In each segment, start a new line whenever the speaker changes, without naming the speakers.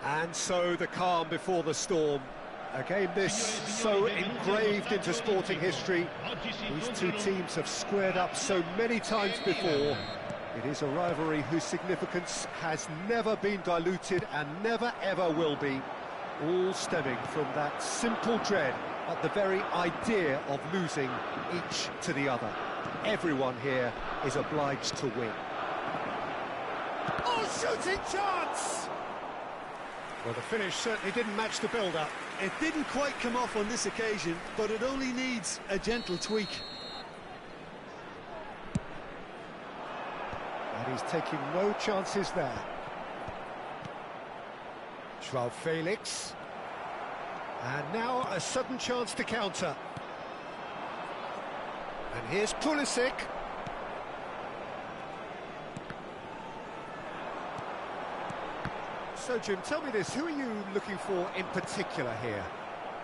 And so the calm before the storm. A game this so engraved into sporting history. These two teams have squared up so many times before. It is a rivalry whose significance has never been diluted and never ever will be. All stemming from that simple dread at the very idea of losing each to the other. Everyone here is obliged to win. Oh, shooting chance! Well, the finish certainly didn't match the build-up.
It didn't quite come off on this occasion, but it only needs a gentle tweak.
And he's taking no chances there. Joao Felix. And now a sudden chance to counter. And here's Pulisic. So, Jim, tell me this, who are you looking for in particular here?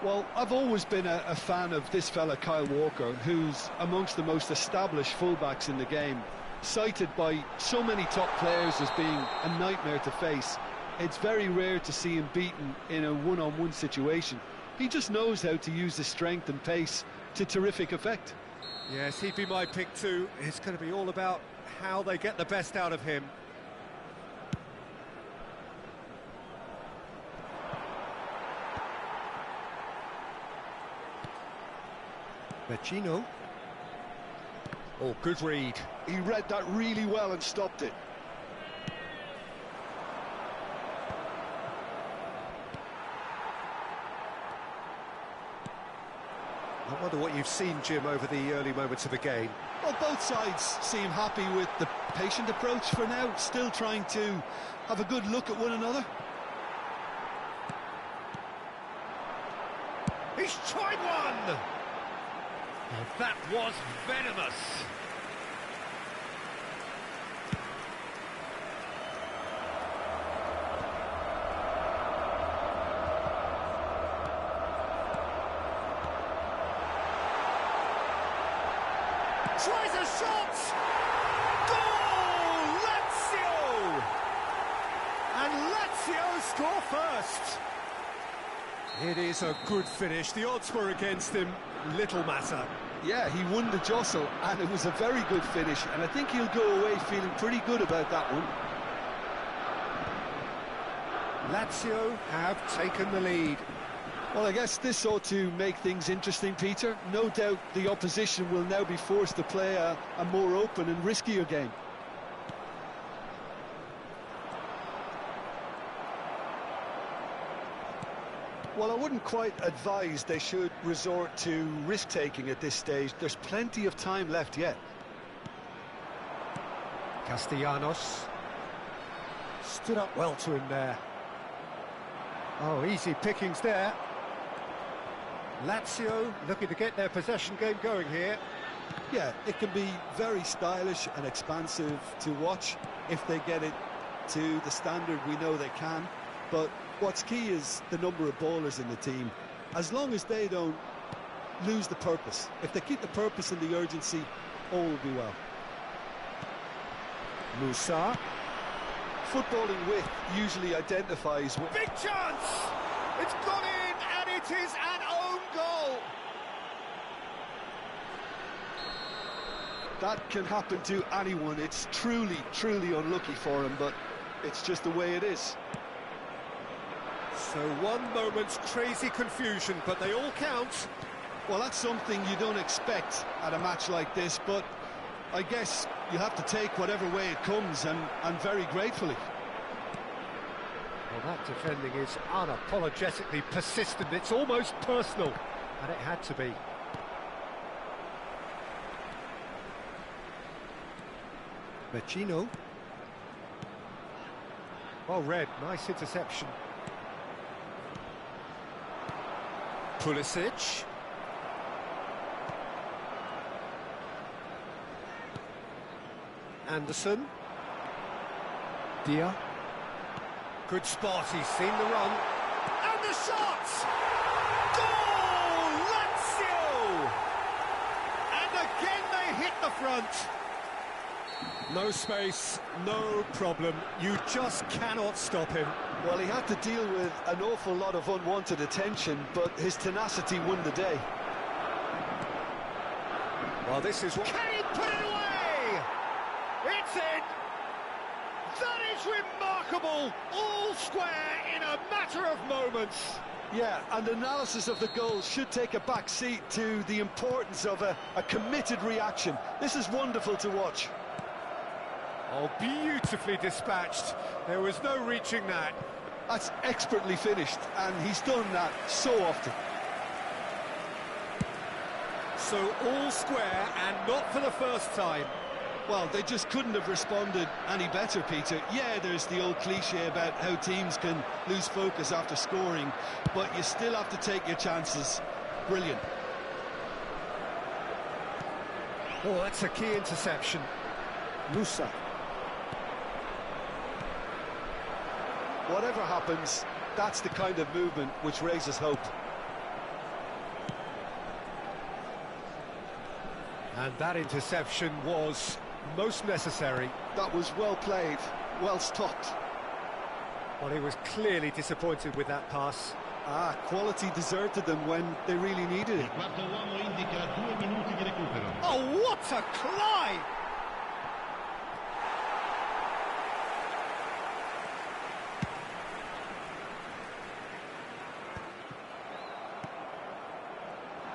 Well, I've always been a fan of this fella, Kyle Walker, who's amongst the most established fullbacks in the game, cited by so many top players as being a nightmare to face. It's very rare to see him beaten in a one-on-one situation. He just knows how to use his strength and pace to terrific effect.
Yes, he'd be my pick too. It's going to be all about how they get the best out of him. Vecino. Oh, good read.
He read that really well and stopped it.
I wonder what you've seen, Jim, over the early moments of the game.
Well, both sides seem happy with the patient approach for now, still trying to have a good look at one another.
He's tried one!
That was venomous.
Tries a shot! Goal! Lazio! And Lazio score first. It is a good finish. The odds were against him. Little matter.
Yeah, he won the jostle, and it was a very good finish, and I think he'll go away feeling pretty good about that one.
Lazio have taken the lead.
Well, I guess this ought to make things interesting, Peter. No doubt the opposition will now be forced to play a more open and riskier game. Well, I wouldn't quite advise they should resort to risk-taking at this stage. There's plenty of time left yet.
Castellanos stood up well to him there. Oh, easy pickings there. Lazio looking to get their possession game going here.
Yeah, it can be very stylish and expansive to watch if they get it to the standard we know they can. But what's key is the number of ballers in the team. As long as they don't lose the purpose, if they keep the purpose and the urgency, all will be well.
Musa.
Footballing width usually identifies with...
Big chance! It's gone in, and it is an own goal!
That can happen to anyone. It's truly, truly unlucky for him, but it's just the way it is.
So one moment's crazy confusion, but they all count.
Well, that's something you don't expect at a match like this, but I guess you have to take whatever way it comes, and very gratefully.
Well, that defending is unapologetically persistent. It's almost personal, and it had to be. Vecino. Well read, nice interception. Pulisic. Anderson. Dia. Good spot, he's seen the run. And the shot! Goal! Lazio! And again they hit the front. No space, no problem. You just cannot stop him.
Well, he had to deal with an awful lot of unwanted attention, but his tenacity won the day.
Well, this is what... Can he put it away? It's in! That is remarkable! All square in a matter of moments.
Yeah, and analysis of the goal should take a back seat to the importance of a committed reaction. This is wonderful to watch.
Oh, beautifully dispatched. There was no reaching that.
That's expertly finished, and he's done that so often.
So all square, and not for the first time.
Well, they just couldn't have responded any better, Peter. Yeah, there's the old cliche about how teams can lose focus after scoring, but you still have to take your chances. Brilliant.
Oh, that's a key interception. Musa.
Whatever happens, that's the kind of movement which raises hope.
And that interception was most necessary.
That was well played, well stopped.
Well, he was clearly disappointed with that pass.
Quality deserted them when they really needed it.
Oh, what a climb!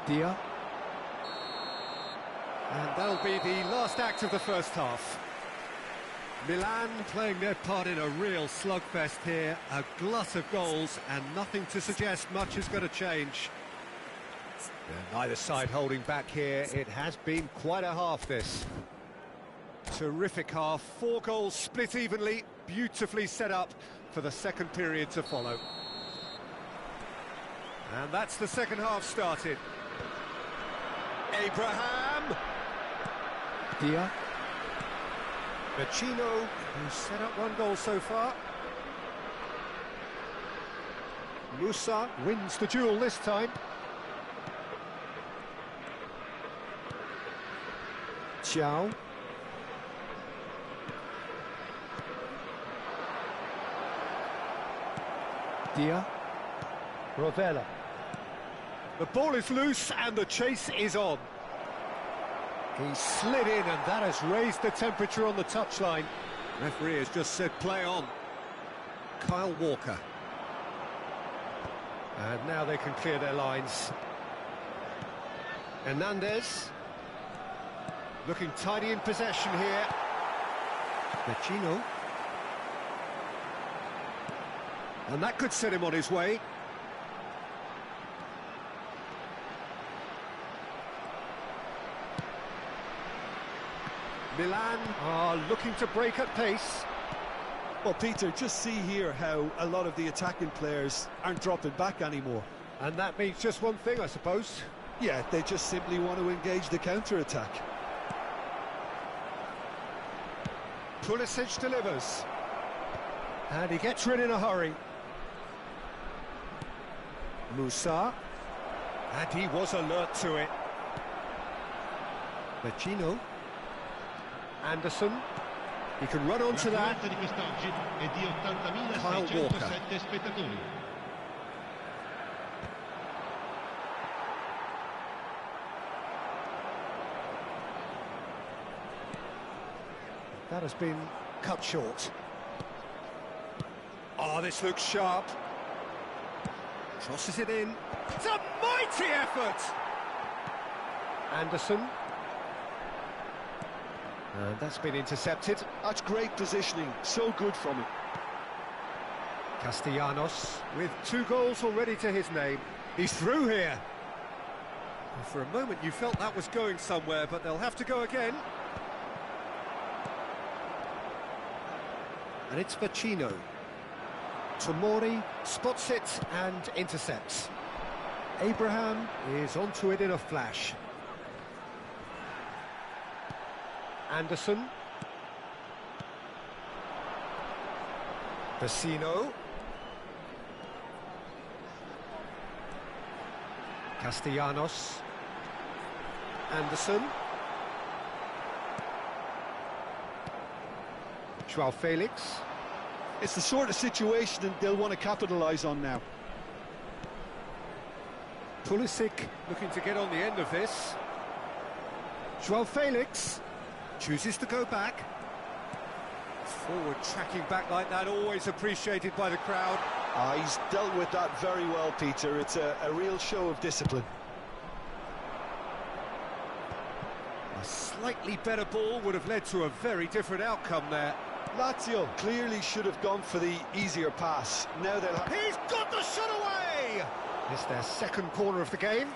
Dia. And that'll be the last act of the first half. Milan playing their part in a real slugfest here, a glut of goals, and nothing to suggest much is going to change. Neither side holding back here. It has been quite a half, this. Terrific half, 4 goals split evenly, beautifully set up for the second period to follow. And that's the second half started. Abraham!
Dia.
Vecino, who's set up 1 goal so far. Musa wins the duel this time. Xiao.
Dia. Rovella.
The ball is loose and the chase is on. He slid in and that has raised the temperature on the touchline. Referee has just said play on. Kyle Walker. And now they can clear their lines. Hernandez. Looking tidy in possession here. Vecino. And that could set him on his way. Milan are looking to break at pace.
Well, Peter, just see here how a lot of the attacking players aren't dropping back anymore.
And that means just one thing, I suppose.
Yeah, they just simply want to engage the counter-attack.
Pulisic delivers. And he gets rid in a hurry. Musa. And he was alert to it. Vecino. Anderson. He can run onto that. Kyle Walker. That has been cut short. Oh, this looks sharp. Crosses it in. It's a mighty effort! Anderson. And that's been intercepted.
That's great positioning, so good from him.
Castellanos with 2 goals already to his name. He's through here. And for a moment you felt that was going somewhere, but they'll have to go again. And it's Vecino. Tomori spots it and intercepts. Abraham is onto it in a flash. Anderson. Vecino. Castellanos. Anderson. Joao Felix.
It's the sort of situation that they'll want to capitalise on now.
Pulisic looking to get on the end of this. Joao Felix chooses to go back. Forward tracking back like that, always appreciated by the crowd.
He's dealt with that very well, Peter. It's a real show of discipline.
A slightly better ball would have led to a very different outcome there.
Lazio clearly should have gone for the easier pass. Now they'll have...
He's got the shot away! It's their second corner of the game.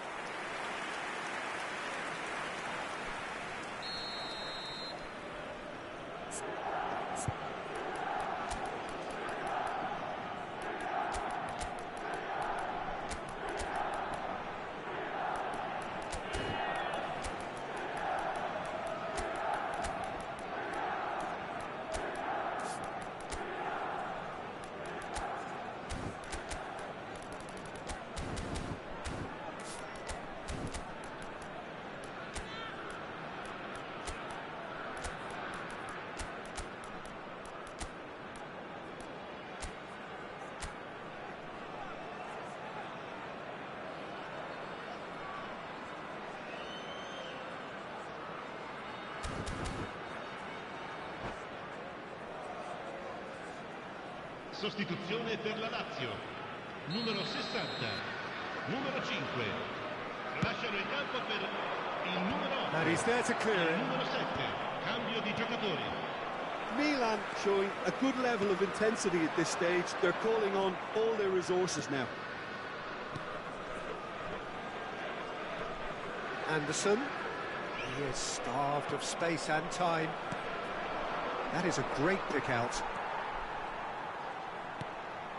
Sostituzione per la Lazio. Numero 60, numero 5. Lasciano il campo per Il numero 8.
And he's there to clear
Il
it.
numero 7. Cambio di giocatori.
Milan showing a good level of intensity at this stage. They're calling on all their resources now.
Anderson. He is starved of space and time. That is a great pick out.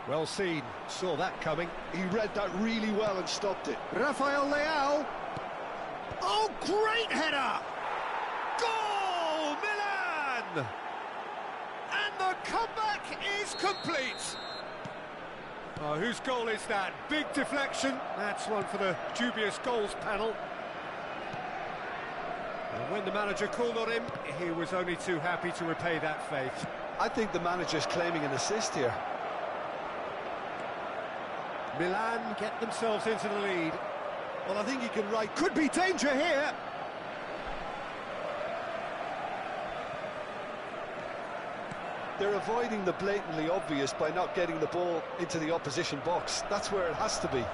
Well seen, saw that coming.
He read that really well and stopped it.
Rafael Leao. Oh, great header! Goal, Milan! And the comeback is complete. Oh, whose goal is that? Big deflection. That's one for the dubious goals panel. And when the manager called on him, he was only too happy to repay that faith.
I think the manager's claiming an assist here.
Milan get themselves into the lead.
Well, I think he can write.
Could be danger here.
They're avoiding the blatantly obvious by not getting the ball into the opposition box. That's where it has to be.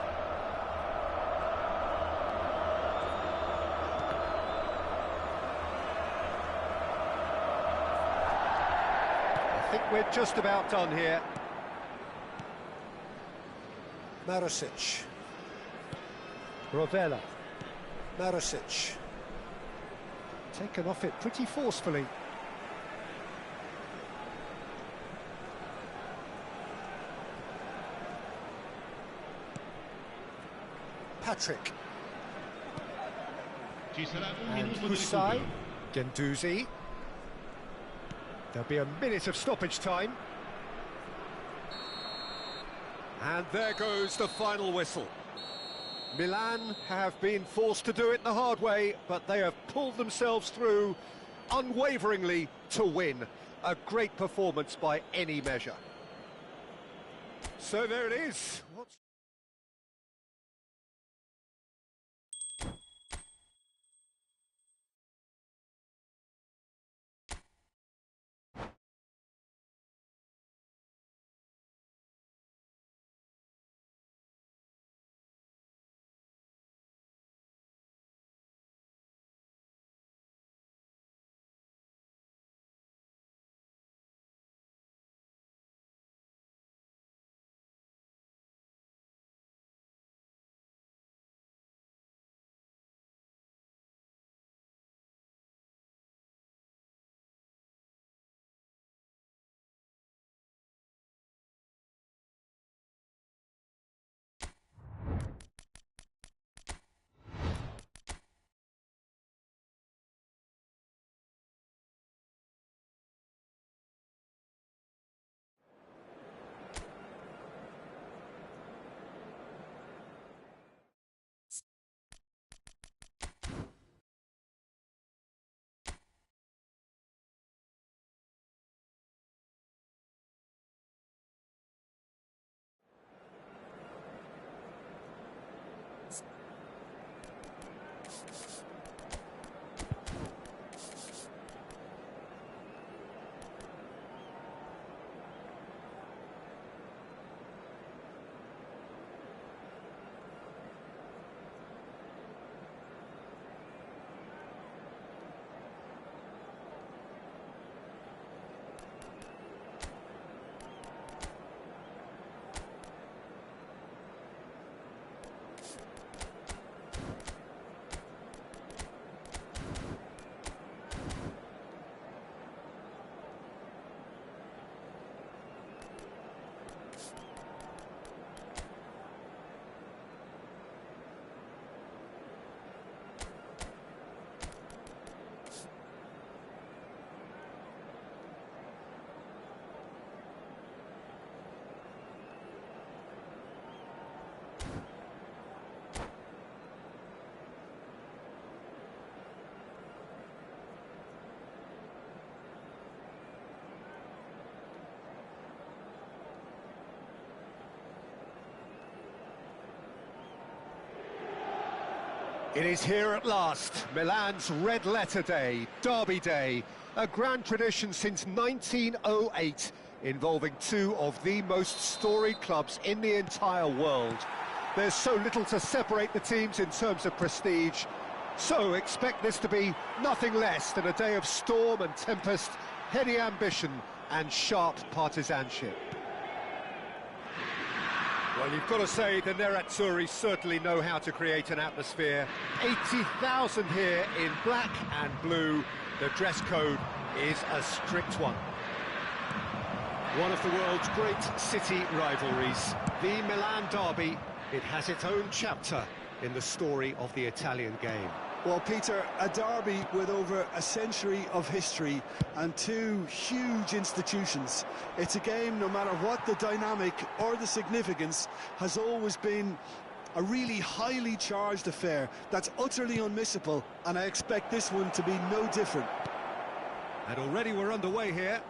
I think we're just about done here. Marusic. Rovella. Marusic. Taken off it pretty forcefully. Patrick.
Ci sarà un
And
minuto di
Husai.
recupero.
Guendouzi. There'll be a minute of stoppage time. And there goes the final whistle. Milan have been forced to do it the hard way, but they have pulled themselves through unwaveringly to win. A great performance by any measure. So there it is. It is here at last, Milan's red letter day, Derby Day, a grand tradition since 1908, involving two of the most storied clubs in the entire world. There's so little to separate the teams in terms of prestige, So expect this to be nothing less than a day of storm and tempest, heady ambition and sharp partisanship. Well, you've got to say the Nerazzurri certainly know how to create an atmosphere. 80,000 here in black and blue. The dress code is a strict one. One of the world's great city rivalries, the Milan derby. It has its own chapter in the story of the Italian game.
Well, Peter, a derby with over a century of history and two huge institutions. It's a game, no matter what the dynamic or the significance, has always been a really highly charged affair that's utterly unmissable, and I expect this one to be no different.
And already we're underway here.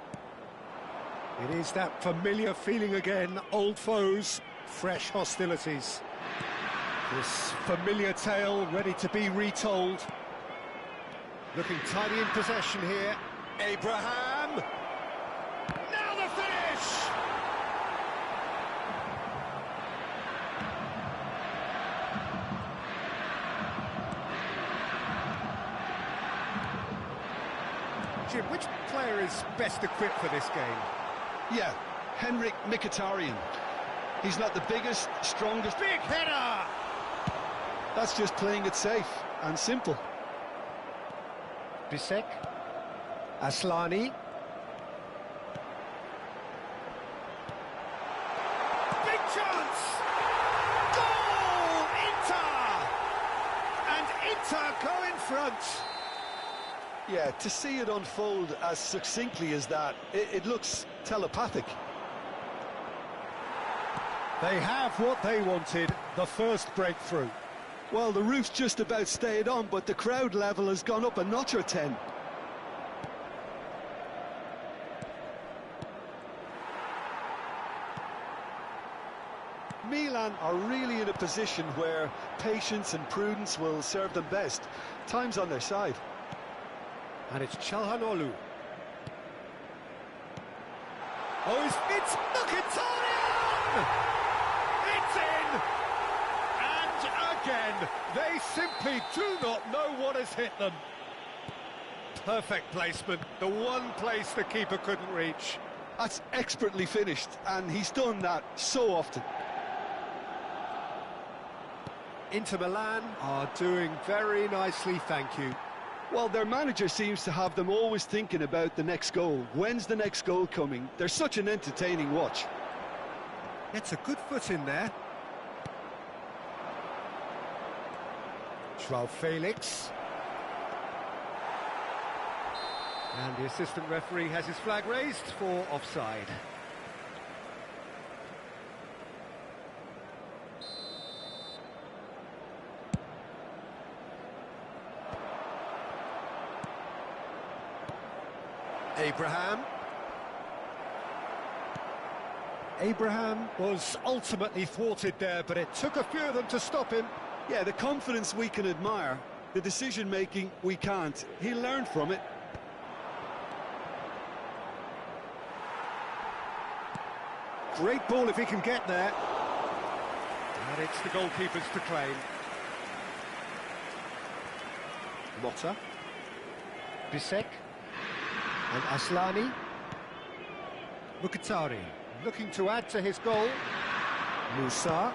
It is that familiar feeling again, old foes, fresh hostilities. This familiar tale ready to be retold. Looking tidy in possession here. Abraham! Now the finish! Jim, which player is best equipped for this game?
Yeah, Henrik Mkhitaryan. He's not the biggest, strongest...
Big header!
That's just playing it safe and simple.
Bisek. Aslani. Big chance! Goal! Inter! And Inter go in front.
Yeah, to see it unfold as succinctly as that, it looks telepathic.
They have what they wanted, the first breakthrough.
Well, the roof's just about stayed on, but the crowd level has gone up a notch or 10. Milan are really in a position where patience and prudence will serve them best. Time's on their side.
And it's Çalhanoğlu. Oh, it's Mkhitaryan! It's in! And again, they simply do not know what has hit them. Perfect placement, the one place the keeper couldn't reach.
That's expertly finished, and he's done that so often.
Inter Milan are doing very nicely, thank you.
Well, their manager seems to have them always thinking about the next goal. When's the next goal coming? They're such an entertaining watch.
Gets a good foot in there. João Felix. And the assistant referee has his flag raised for offside. Abraham was ultimately thwarted there, but it took a few of them to stop him.
Yeah, the confidence we can admire, the decision-making we can't. He'll learn from it.
Great ball if he can get there. And it's the goalkeepers to claim. Motta. Bisek. And Aslani. Mkhitaryan looking to add to his goal. Musa.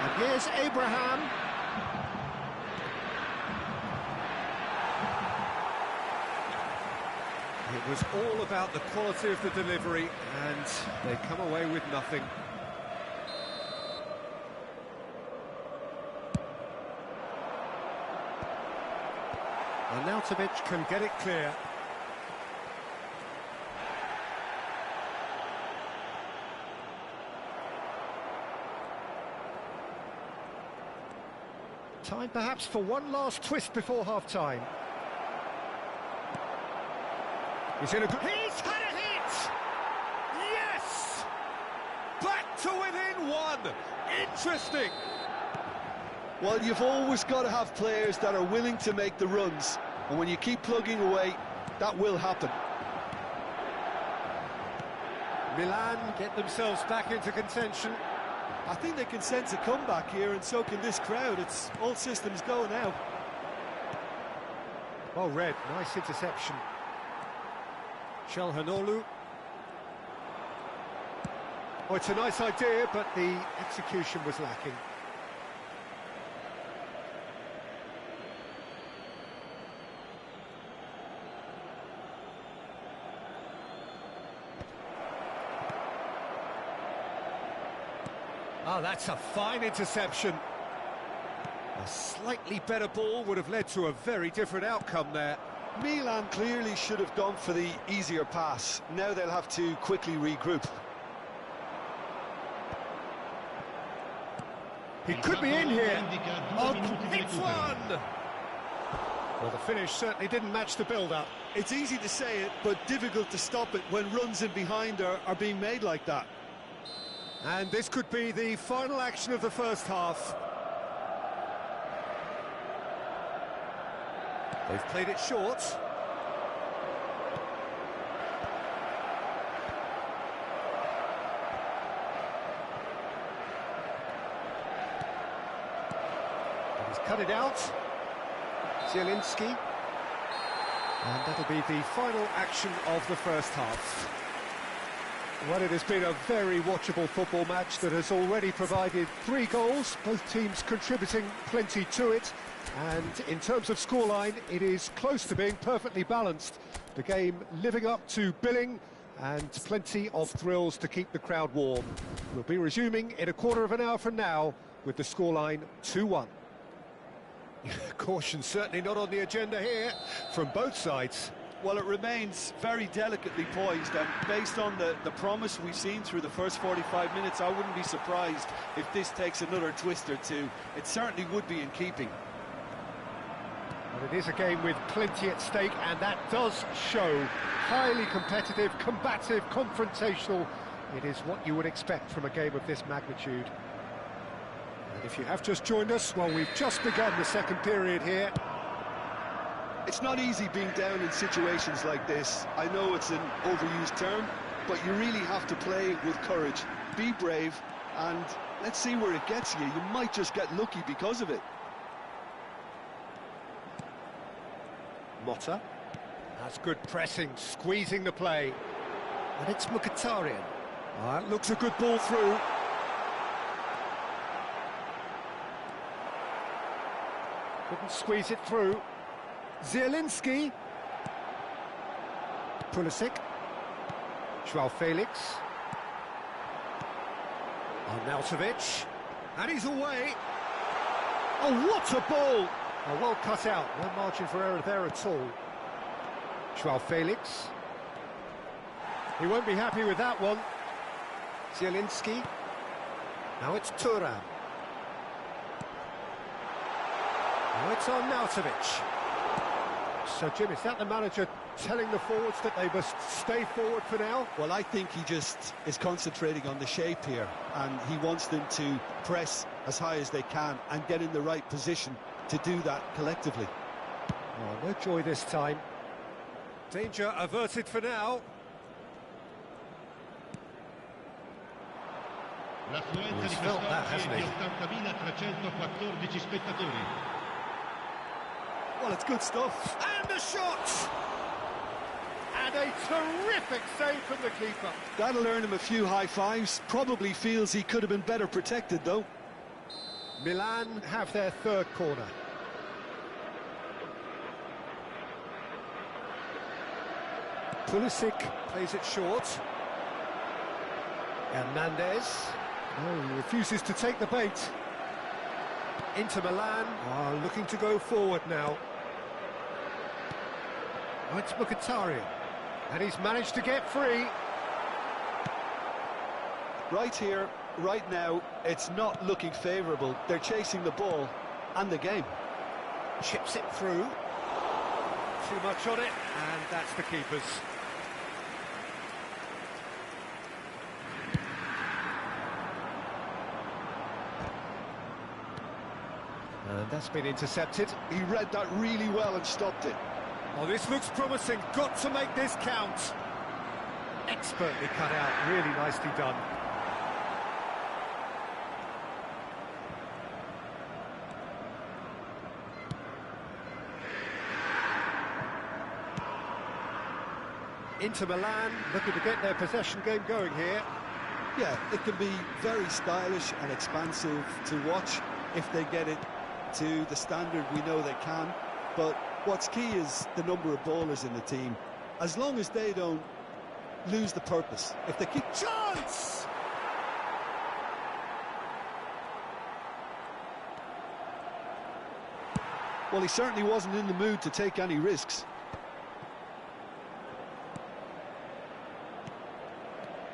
And here's Abraham. It was all about the quality of the delivery, and they come away with nothing. Arnautovic can get it clear. Time perhaps for one last twist before half-time. He's in a good... He's had a hit! Yes! Back to within one! Interesting!
Well, you've always got to have players that are willing to make the runs, and when you keep plugging away, that will happen.
Milan get themselves back into contention.
I think they can sense a comeback here, and so can this crowd. It's all systems go now.
Well read, nice interception. Çalhanoğlu. Oh, it's a nice idea, but the execution was lacking. Oh, that's a fine interception. A slightly better ball would have led to a very different outcome there.
Milan clearly should have gone for the easier pass. Now they'll have to quickly regroup.
He could be in here. Oh, it's one! Well, the finish certainly didn't match the build-up.
It's easy to say it, but difficult to stop it when runs in behind are being made like that.
And this could be the final action of the first half. They've played it short. And he's cut it out. Zielinski. And that'll be the final action of the first half. Well, it has been a very watchable football match that has already provided 3 goals, both teams contributing plenty to it. And in terms of scoreline, it is close to being perfectly balanced. The game living up to billing and plenty of thrills to keep the crowd warm. We'll be resuming in a quarter of an hour from now with the scoreline 2-1. Caution certainly not on the agenda here from both sides.
Well, it remains very delicately poised, and based on the promise we've seen through the first 45 minutes, I wouldn't be surprised if this takes another twist or two. It certainly would be in keeping.
Well, it is a game with plenty at stake, and that does show. Highly competitive, combative, confrontational. It is what you would expect from a game of this magnitude. And if you have just joined us, well, we've just begun the second period here.
It's not easy being down in situations like this. I know it's an overused term, but you really have to play with courage. Be brave, and let's see where it gets you. You might just get lucky because of it.
Motta. That's good pressing, squeezing the play. And it's Mkhitaryan. That looks a good ball through. Couldn't squeeze it through. Zielinski. Pulisic. Joao Felix. Arnautovic. And he's away. Oh, what a ball! Oh, well cut out. No margin for error there at all. Joao Felix. He won't be happy with that one. Zielinski. Now it's Thuram. Now it's Arnautovic. So, Jim, is that the manager telling the forwards that they must stay forward for now?
Well, I think he just is concentrating on the shape here, and he wants them to press as high as they can and get in the right position to do that collectively.
Oh, no joy this time. Danger averted for now.
L'affluenza
He's
di
felt that,
quest'oggi
hasn't
è
he?
di 80.314 spettatori.
Well, it's good stuff.
And the shot! And a terrific save from the keeper.
That'll earn him a few high fives. Probably feels he could have been better protected, though.
Milan have their third corner. Pulisic plays it short. Hernandez. Oh, he refuses to take the bait. Inter Milan are looking to go forward now. Oh, it's Mkhitaryan. And he's managed to get free.
Right here, right now, it's not looking favourable. They're chasing the ball and the game.
Chips it through. Too much on it, and that's the keeper's. And that's been intercepted.
He read that really well and stopped it.
Oh, this looks promising. Got to make this count. Expertly cut out. Really nicely done. Inter Milan looking to get their possession game going here.
Yeah, it can be very stylish and expansive to watch if they get it to the standard we know they can. But what's key is the number of ballers in the team. As long as they don't lose the purpose. If they keep...
Chance!
Well, he certainly wasn't in the mood to take any risks.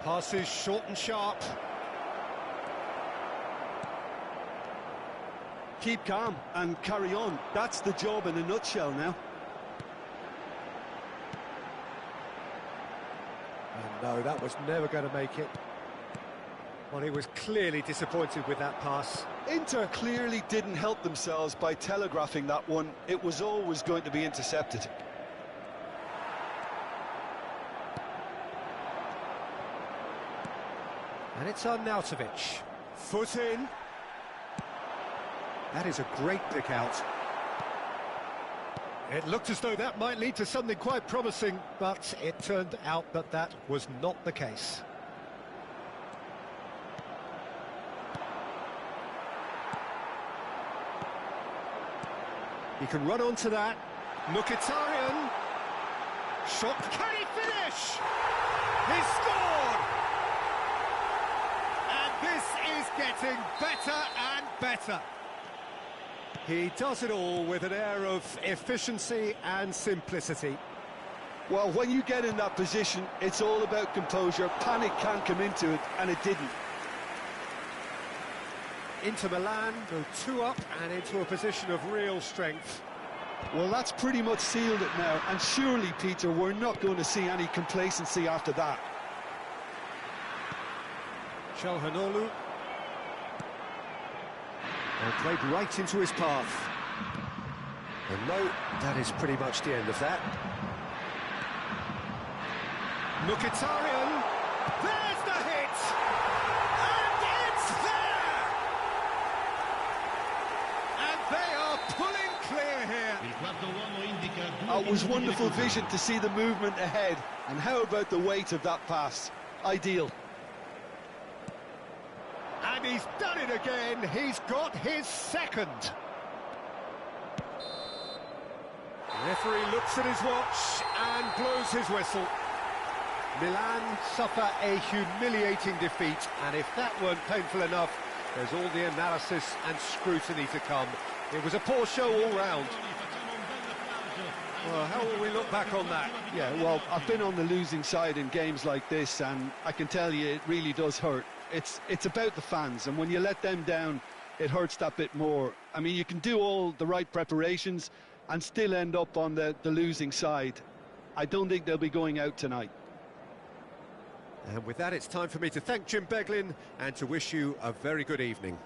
Passes short and sharp.
Keep calm and carry on. That's the job in a nutshell now.
And no, that was never going to make it. Well, he was clearly disappointed with that pass.
Inter clearly didn't help themselves by telegraphing that one. It was always going to be intercepted.
And it's Arnautovic. Foot in. That is a great pick out. It looked as though that might lead to something quite promising, but it turned out that that was not the case. He can run onto that. Mkhitaryan. Shot. Can he finish? He scored! And this is getting better and better. He does it all with an air of efficiency and simplicity.
Well, when you get in that position, it's all about composure. Panic can't come into it, and it didn't.
Inter Milan go 2 up and into a position of real strength.
Well, that's pretty much sealed it now, and surely, Peter, we're not going to see any complacency after that.
Çalhanoğlu. And played right into his path. And no, that is pretty much the end of that. Mkhitaryan. There's the hit! And it's there! And they are pulling clear here.
Il quarto uomo indica
It was wonderful vision to see the movement ahead. And how about the weight of that pass? Ideal.
And he's done it again. He's got his second. The referee looks at his watch and blows his whistle. Milan suffer a humiliating defeat, and if that weren't painful enough, there's all the analysis and scrutiny to come. It was a poor show all round. Well, how will we look back on that?
Yeah, well, I've been on the losing side in games like this, and I can tell you it really does hurt. It's about the fans, and when you let them down, it hurts that bit more. I mean, you can do all the right preparations and still end up on the losing side. I don't think they'll be going out tonight.
And with that, it's time for me to thank Jim Beglin and to wish you a very good evening.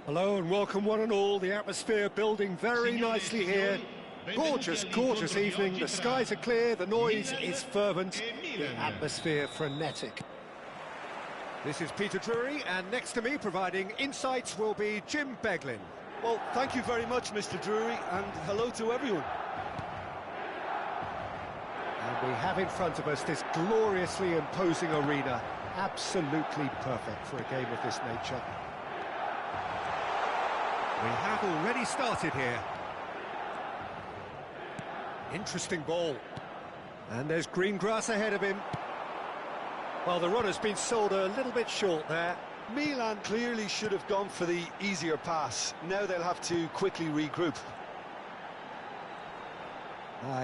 Hello and welcome one and all. The atmosphere building very nicely here. Gorgeous, gorgeous evening. The skies are clear, the noise is fervent, the atmosphere frenetic. This is Peter Drury, and next to me providing insights will be Jim Beglin.
Well, thank you very much, Mr. Drury, and hello to everyone.
And we have in front of us this gloriously imposing arena. Absolutely perfect for a game of this nature. We have already started here. Interesting ball. And there's green grass ahead of him. Well, the run has been sold a little bit short there.
Milan clearly should have gone for the easier pass. Now they'll have to quickly regroup.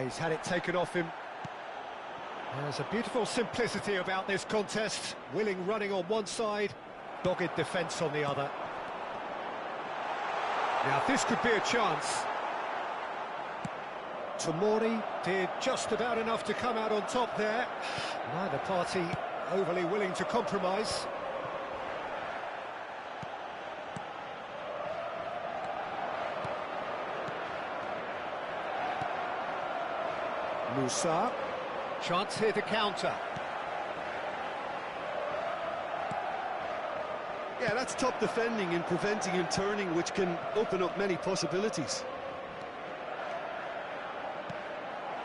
He's had it taken off him. There's a beautiful simplicity about this contest. Willing running on one side, dogged defence on the other. Now this could be a chance. Tomori did just about enough to come out on top there. Neither party overly willing to compromise. Musa, chance here to counter.
Yeah, that's top defending and preventing him turning, which can open up many possibilities.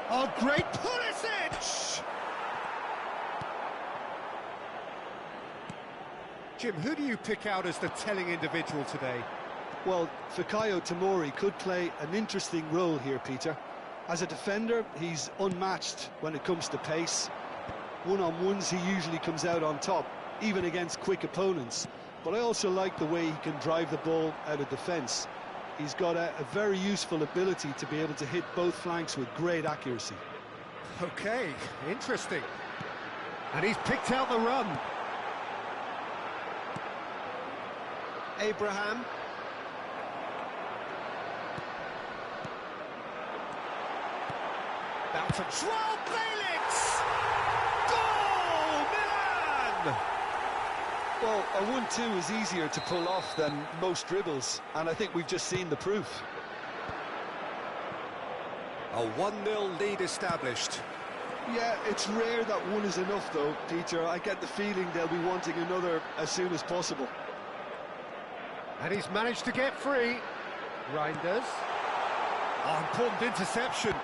Oh, great Pulisic! Jim, who do you pick out as the telling individual today?
Well, Fikayo Tomori could play an interesting role here, Peter. As a defender, he's unmatched when it comes to pace. One-on-ones, he usually comes out on top, even against quick opponents. But I also like the way he can drive the ball out of defence. He's got a very useful ability to be able to hit both flanks with great accuracy.
Okay, interesting. And he's picked out the run. Abraham. Bounce of Joao Felix! Goal! Milan!
Well, a 1-2 is easier to pull off than most dribbles, and I think we've just seen the proof.
A 1-0 lead established.
Yeah, it's rare that one is enough, though, Peter. I get the feeling they'll be wanting another as soon as possible.
And he's managed to get free. Reinders. Oh, important interception.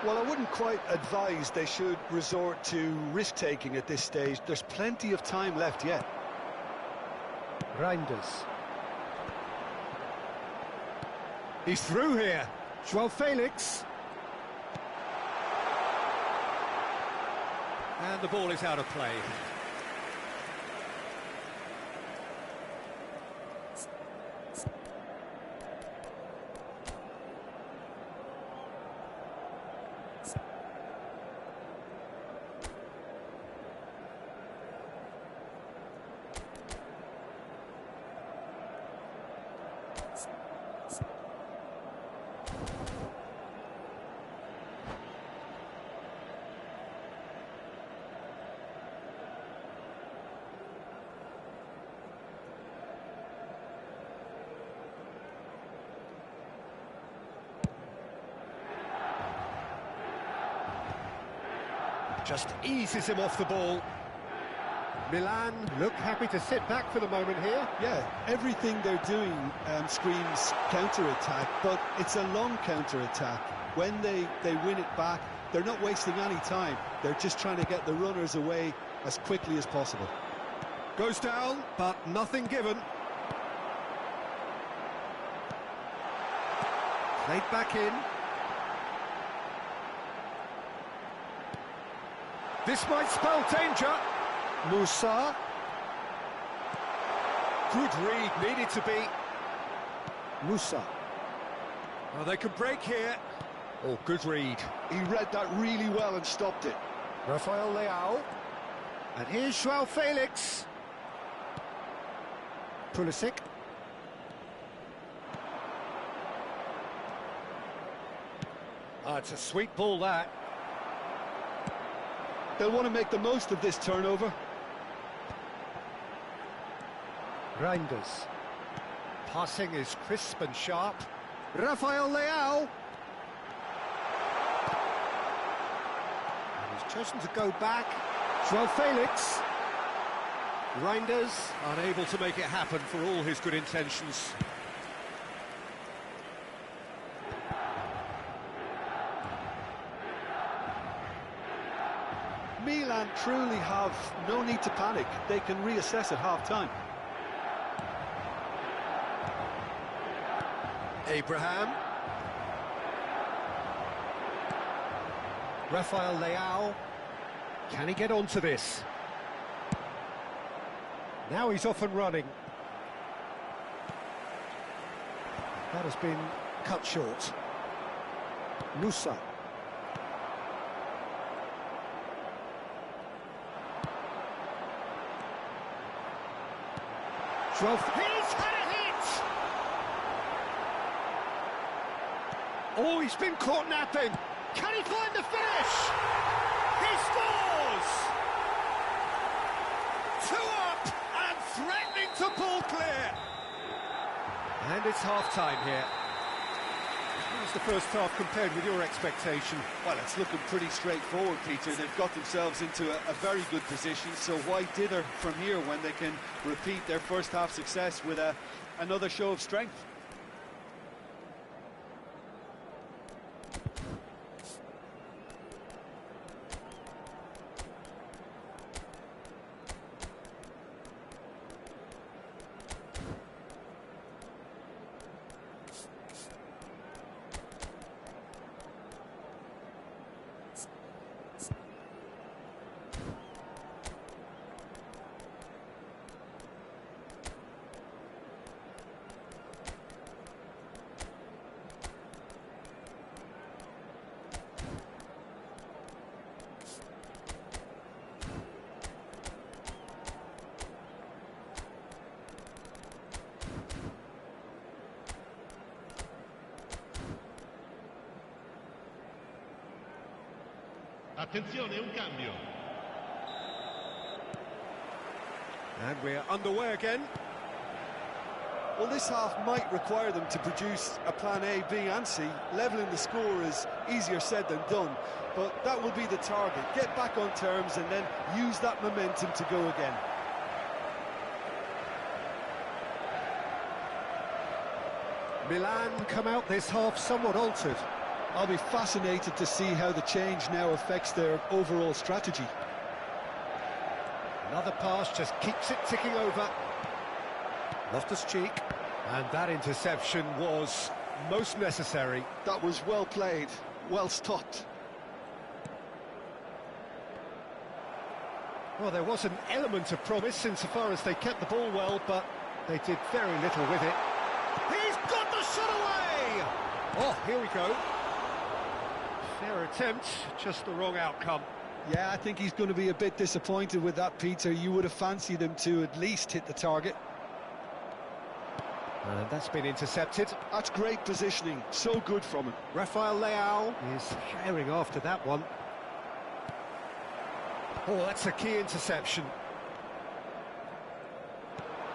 Well, I wouldn't quite advise they should resort to risk-taking at this stage. There's plenty of time left yet.
Reinders. He's through here. Joao Felix. And the ball is out of play. Just eases him off the ball. Milan look happy to sit back for the moment here.
Yeah, everything they're doing screams counter-attack, but it's a long counter-attack. When they win it back, they're not wasting any time. They're just trying to get the runners away as quickly as possible.
Goes down, but nothing given. Played back in. This might spell danger. Musa. Good read, needed to be. Musa. Oh, they can break here. Oh, good read.
He read that really well and stopped it.
Rafael Leao. And here's Joao Felix. Pulisic. Oh, it's a sweet ball, that.
They'll want to make the most of this turnover.
Reinders. Passing is crisp and sharp. Rafael Leao. And he's chosen to go back. João Felix. Reinders unable to make it happen for all his good intentions.
Milan truly have no need to panic. They can reassess at half-time.
Abraham. Rafael Leao. Can he get onto this? Now he's off and running. That has been cut short. Musa. He's had a hit! Oh, he's been caught napping. Can he find the finish? He scores! 2 up and threatening to pull clear. And it's half-time here. How's the first half compared with your expectation?
Well, it's looking pretty straightforward, Peter. They've got themselves into a very good position, so why dither from here when they can repeat their first half success with another show of strength?
Attenzione, un cambio.
And we're underway again.
Well, this half might require them to produce a plan A, B and C. Levelling the score is easier said than done, but that will be the target. Get back on terms and then use that momentum to go again.
Milan come out this half somewhat altered.
I'll be fascinated to see how the change now affects their overall strategy.
Another pass just keeps it ticking over. Loftus-Cheek. And that interception was most necessary.
That was well played, well stopped.
Well, there was an element of promise insofar as they kept the ball well, but they did very little with it. He's got the shot away! Oh, here we go. Fair attempt, just the wrong outcome.
Yeah, I think he's going to be a bit disappointed with that, Peter. You would have fancied him to at least hit the target.
And that's been intercepted.
That's great positioning, so good from him.
Rafael Leao is herring after that one. Oh, that's a key interception.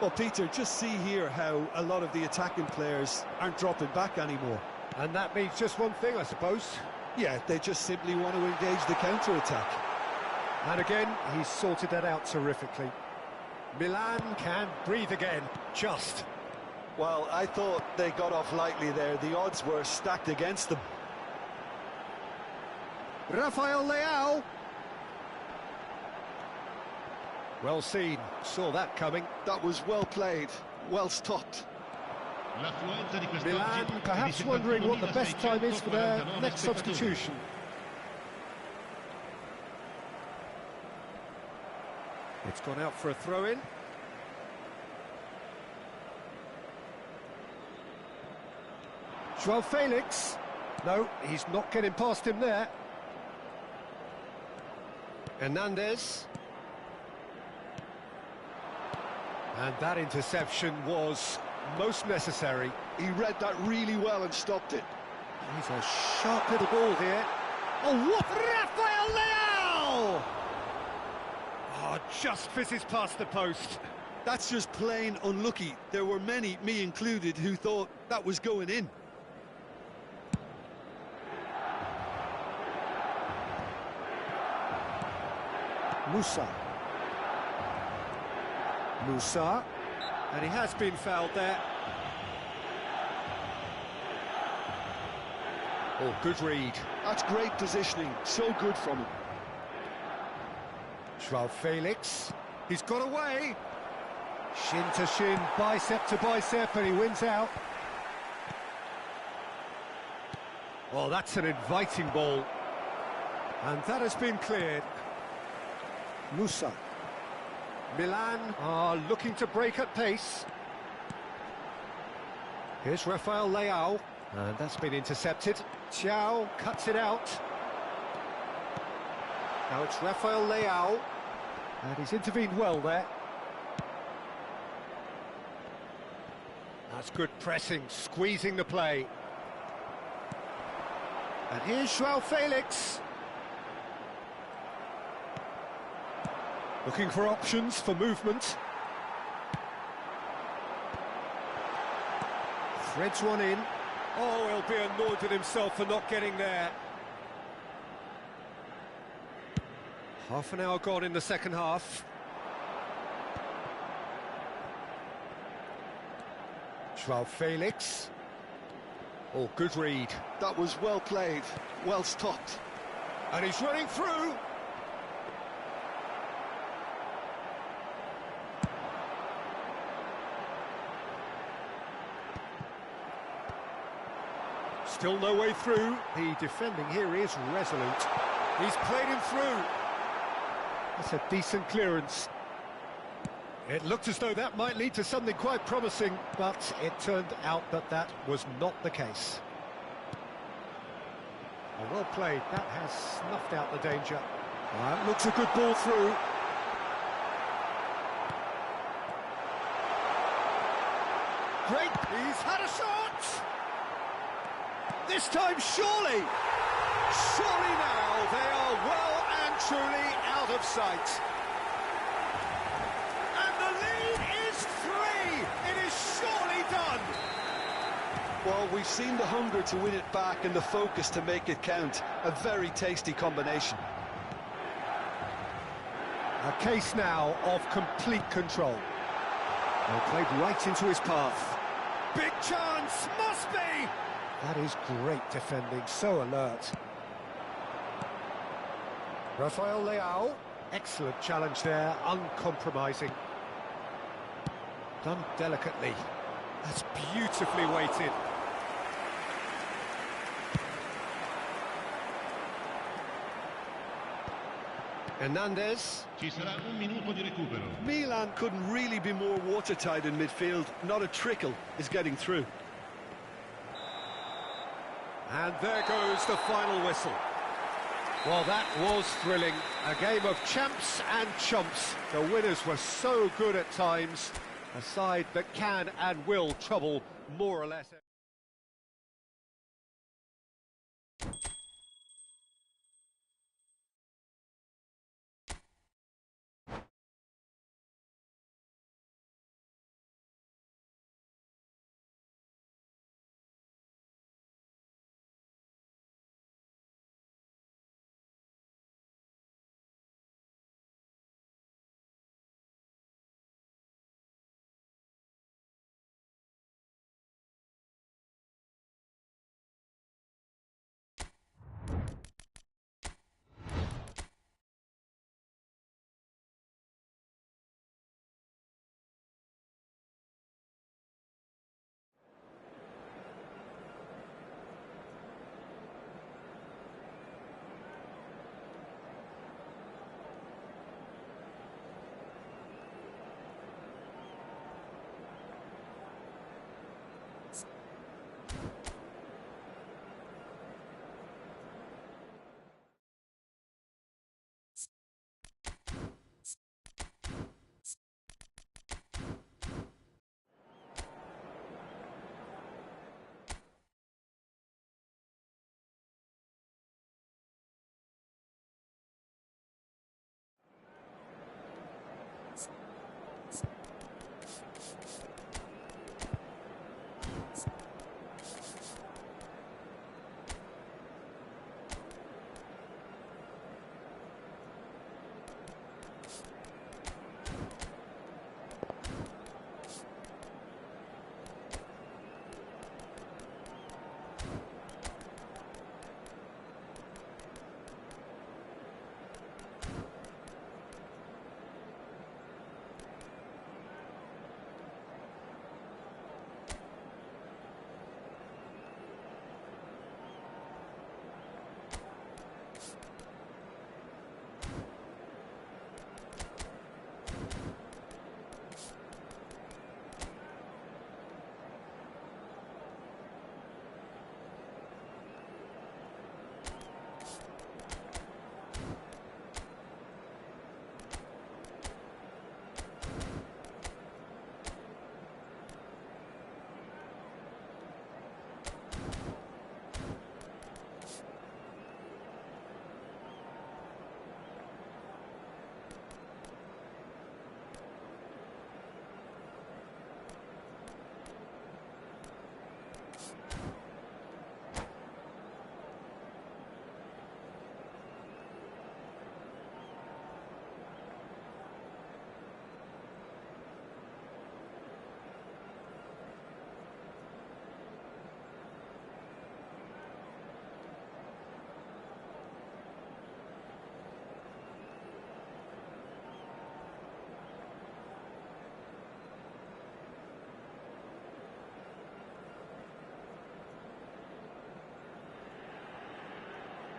Well, Peter, just see here how a lot of the attacking players aren't dropping back anymore.
And that means just one thing, I suppose.
Yeah, they just simply want to engage the counter-attack.
And again, he's sorted that out terrifically. Milan can breathe again, just.
Well, I thought they got off lightly there. The odds were stacked against them.
Rafael Leao. Well seen, saw that coming.
That was well played, well stopped.
Milan perhaps wondering what the best time is for their next substitution. It's gone out for a throw-in. João Felix. No, he's not getting past him there. Hernandez. And that interception was most necessary.
He read that really well and stopped it.
He's a sharp little ball here. Oh, what? Rafael Leao! Oh, just fizzes past the post.
That's just plain unlucky. There were many, me included, who thought that was going in.
Musa. Musa. And he has been fouled there. Oh, good read.
That's great positioning, so good from him.
Joao Felix. He's got away. Shin to shin, bicep to bicep, and he wins out. Well, that's an inviting ball. And that has been cleared. Musa. Milan are looking to break at pace. Here's Rafael Leao. And that's been intercepted. Thiaw cuts it out. Now it's Rafael Leao. And he's intervened well there. That's good pressing, squeezing the play. And here's Joao Felix. Looking for options for movement. Threads one in. Oh, he'll be annoyed with himself for not getting there. Half an hour gone in the second half. Joao Felix. Oh, good read.
That was well played, well stopped.
And he's running through. Still no way through. The defending here is resolute. He's played him through. That's a decent clearance. It looked as though that might lead to something quite promising, but it turned out that that was not the case. Oh, well played. That has snuffed out the danger. That looks a good ball through. Great. He's had a shot. This time, surely. Surely now they are well and truly out of sight. And the lead is 3. It is surely done.
Well, we've seen the hunger to win it back and the focus to make it count. A very tasty combination.
A case now of complete control. They played right into his path. Big chance, must be! That is great defending, so alert. Rafael Leao, excellent challenge there, uncompromising. Done delicately. That's beautifully weighted. Hernandez.
Ci sarà un minuto di recupero.
Milan couldn't really be more watertight in midfield. Not a trickle is getting through.
And there goes the final whistle. Well, that was thrilling. A game of champs and chumps. The winners were so good at times. A side that can and will trouble more or less.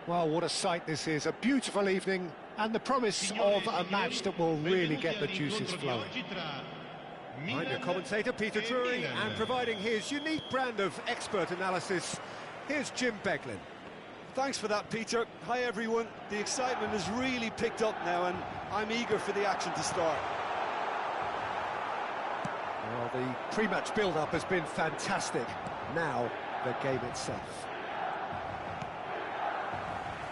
Well, what a sight this is. A beautiful evening and the promise of a match that will really get the juices flowing. I'm your commentator, Peter Drury, and providing his unique brand of expert analysis, here's Jim Beglin.
Thanks for that, Peter. Hi, everyone. The excitement has really picked up now, and I'm eager for the action to start.
Well, the pre-match build-up has been fantastic. Now, the game itself.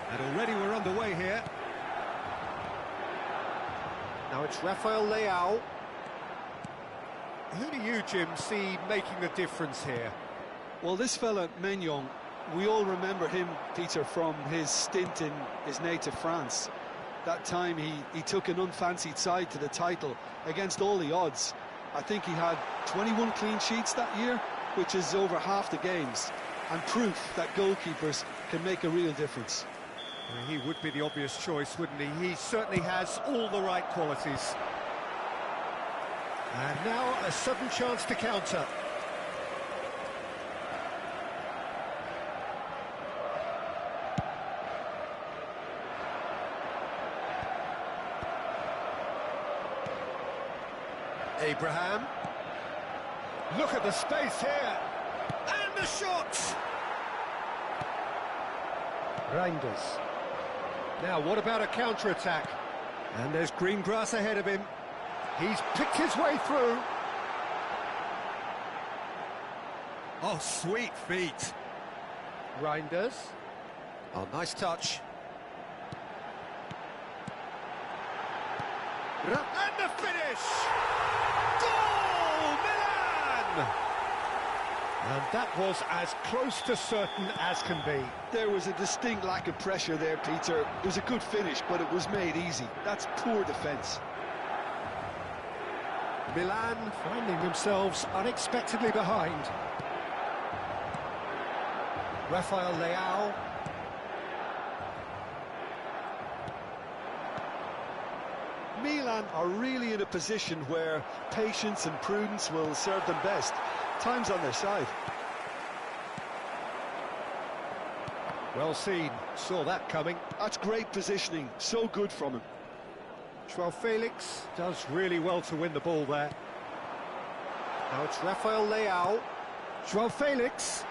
And already we're underway here.
Now it's Rafael Leao. Who do you, Jim, see making the difference here?
Well, this fella, Maignan, we all remember him, Peter, from his stint in his native France. That time he took an unfancied side to the title against all the odds. I think he had 21 clean sheets that year, which is over half the games, and proof that goalkeepers can make a real difference.
Well, he would be the obvious choice, wouldn't he? He certainly has all the right qualities. And now a sudden chance to counter. Abraham. Look at the space here. And the shot! Reinders. Now, what about a counter-attack? And there's green grass ahead of him. He's picked his way through.
Oh, sweet feet.
Reinders. Oh, nice touch.
And the finish! Goal, Milan!
And that was as close to certain as can be.
There was a distinct lack of pressure there, Peter. It was a good finish, but it was made easy. That's poor defence.
Milan finding themselves unexpectedly behind. Rafael Leao.
Milan are really in a position where patience and prudence will serve them best. Time's on their side.
Well seen, saw that coming.
That's great positioning, so good from him.
Joao Felix does really well to win the ball there. Now it's Rafael Leao. Joao Felix.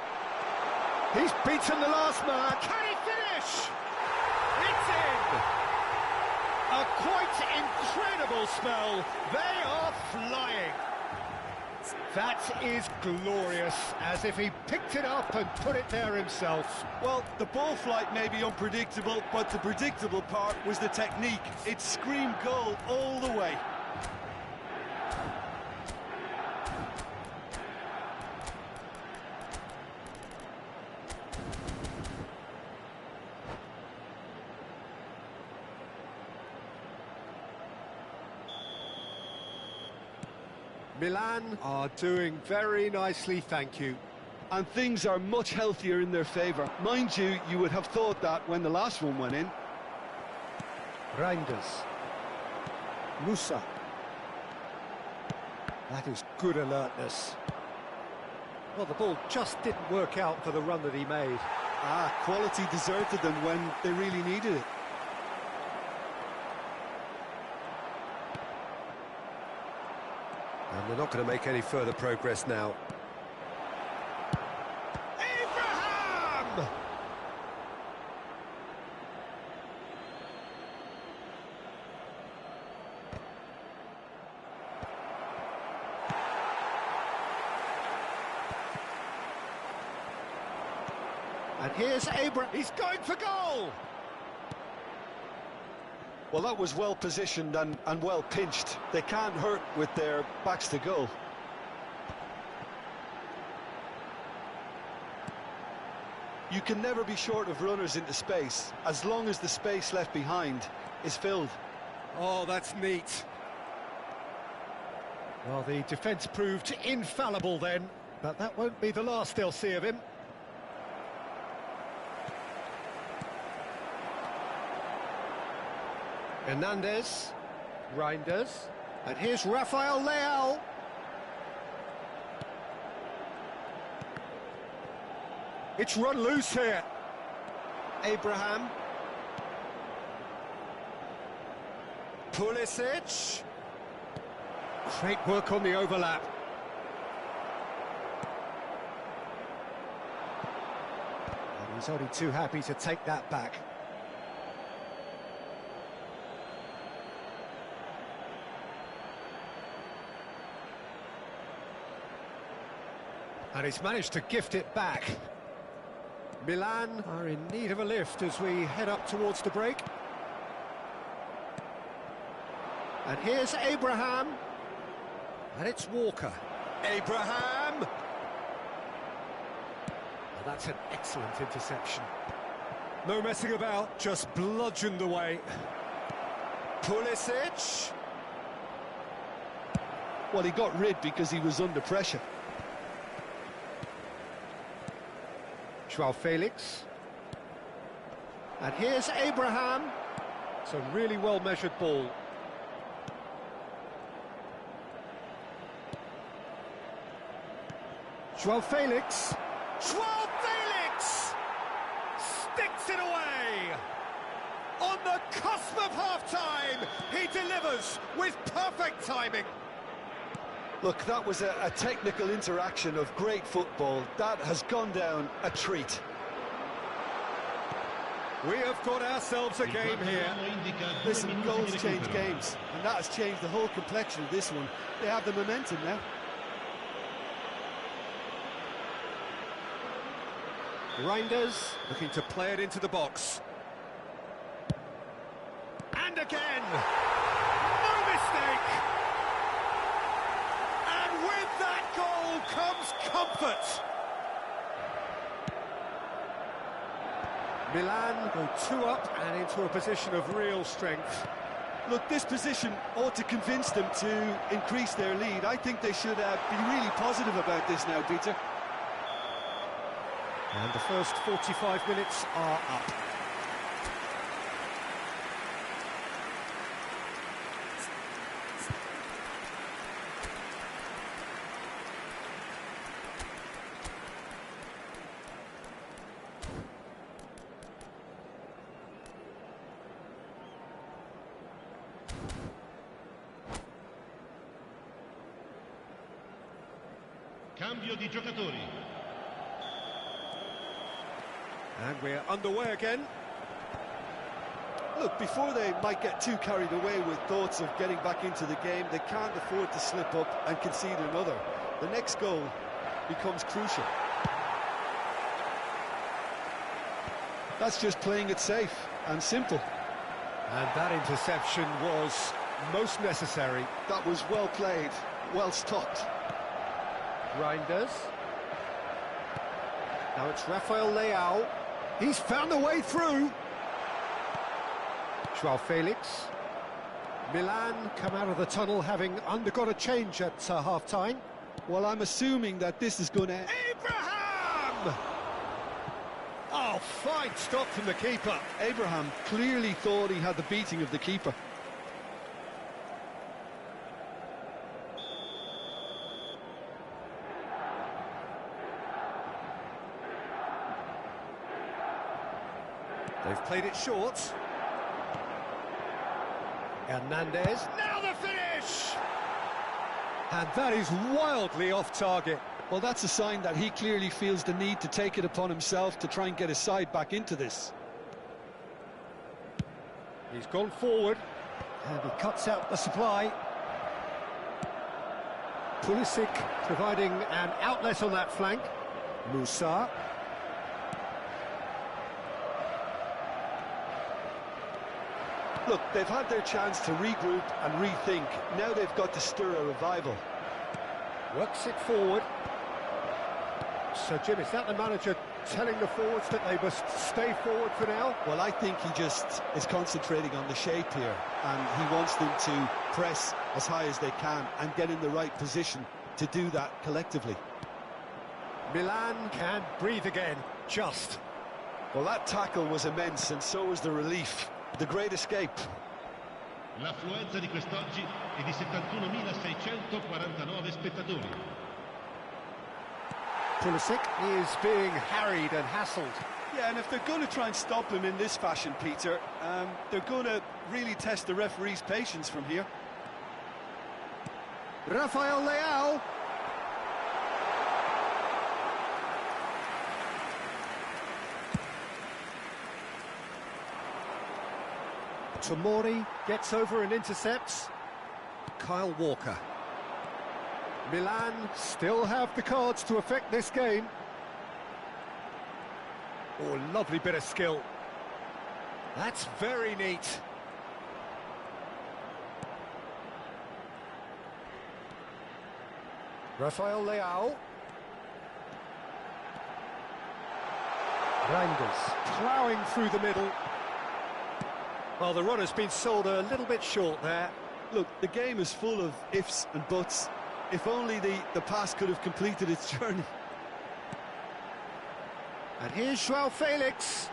He's beaten the last man. Can he finish? It's in! A quite incredible spell. They are flying. That is glorious, as if he picked it up and put it there himself.
Well, the ball flight may be unpredictable, but the predictable part was the technique. It screamed goal all the way.
Milan are doing very nicely, thank you.
And things are much healthier in their favour. Mind you, you would have thought that when the last one went in.
Reinders. Musa. That is good alertness. Well, the ball just didn't work out for the run that he made.
Quality deserted them when they really needed it.
And they're not going to make any further progress now. Abraham! And here's Abraham. He's going for goal!
Well, that was well positioned and well pinched. They can't hurt with their backs to goal. You can never be short of runners into space, as long as the space left behind is filled.
Oh, that's neat. Well, the defence proved infallible then, but that won't be the last they'll see of him. Hernandez, Reinders, and here's Rafael Leao. It's run loose here.
Abraham.
Pulisic. Great work on the overlap. And he's only too happy to take that back. And he's managed to gift it back. Milan are in need of a lift as we head up towards the break. And here's Abraham. And it's Walker. Abraham! Well, that's an excellent interception. No messing about, just bludgeoned away. Pulisic.
Well, he got rid because he was under pressure.
Joao Felix. And here's Abraham. It's a really well-measured ball. Joao Felix. Joao Felix! Sticks it away! On the cusp of half-time, he delivers with perfect timing.
Look, that was a technical interaction of great football. That has gone down a treat.
We have got ourselves a game here.
Listen, goals change games, and that has changed the whole complexion of this one. They have the momentum now.
Reinders looking to play it into the box. And again! No mistake! And with that goal comes comfort! Milan go 2 up and into a position of real strength.
Look, this position ought to convince them to increase their lead. I think they should be really positive about this now, Peter.
And the first 45 minutes are up.
Cambio di giocatori.
And we're underway again.
Look, before they might get too carried away with thoughts of getting back into the game, they can't afford to slip up and concede another. The next goal becomes crucial. That's just playing it safe and simple.
And that interception was most necessary.
That was well played, well stopped.
Reinders. Now it's Rafael Leao. He's found a way through. Joao Felix. Milan come out of the tunnel having undergone a change at half-time.
Well, I'm assuming that this is going to...
Abraham! Oh, fine stop from the keeper.
Abraham clearly thought he had the beating of the keeper.
They've played it short. Hernandez. Now the finish! And that is wildly off target.
Well, that's a sign that he clearly feels the need to take it upon himself to try and get his side back into this.
He's gone forward. And he cuts out the supply. Pulisic providing an outlet on that flank. Musa.
Look, they've had their chance to regroup and rethink. Now they've got to stir a revival.
Works it forward. So, Jim, is that the manager telling the forwards that they must stay forward for now?
Well, I think he just is concentrating on the shape here, and he wants them to press as high as they can and get in the right position to do that collectively.
Milan can breathe again, just.
Well, that tackle was immense, and so was the relief. The great escape.
L'affluenza di quest'oggi è di 71.649 spettatori.
Pulisic is being harried and hassled.
Yeah, and if they're going to try and stop him in this fashion, Peter, they're going to really test the referee's patience from here.
Rafael Leao. Tomori gets over and intercepts. Kyle Walker. Milan still have the cards to affect this game. Oh, lovely bit of skill. That's very neat. Rafael Leao. Reinders ploughing through the middle. Well, the run has been sold a little bit short there.
Look, the game is full of ifs and buts. If only the pass could have completed its journey.
And here's João Felix.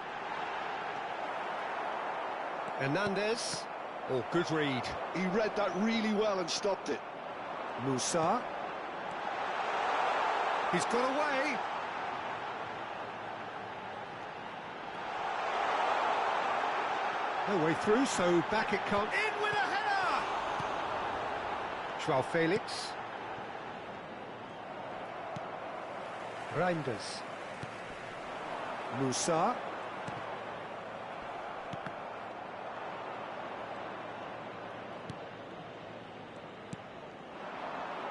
Hernandez. Oh, good read.
He read that really well and stopped it.
Musa. He's got away. No way through, so back it comes. In with a header! João Felix. Reinders. Musa.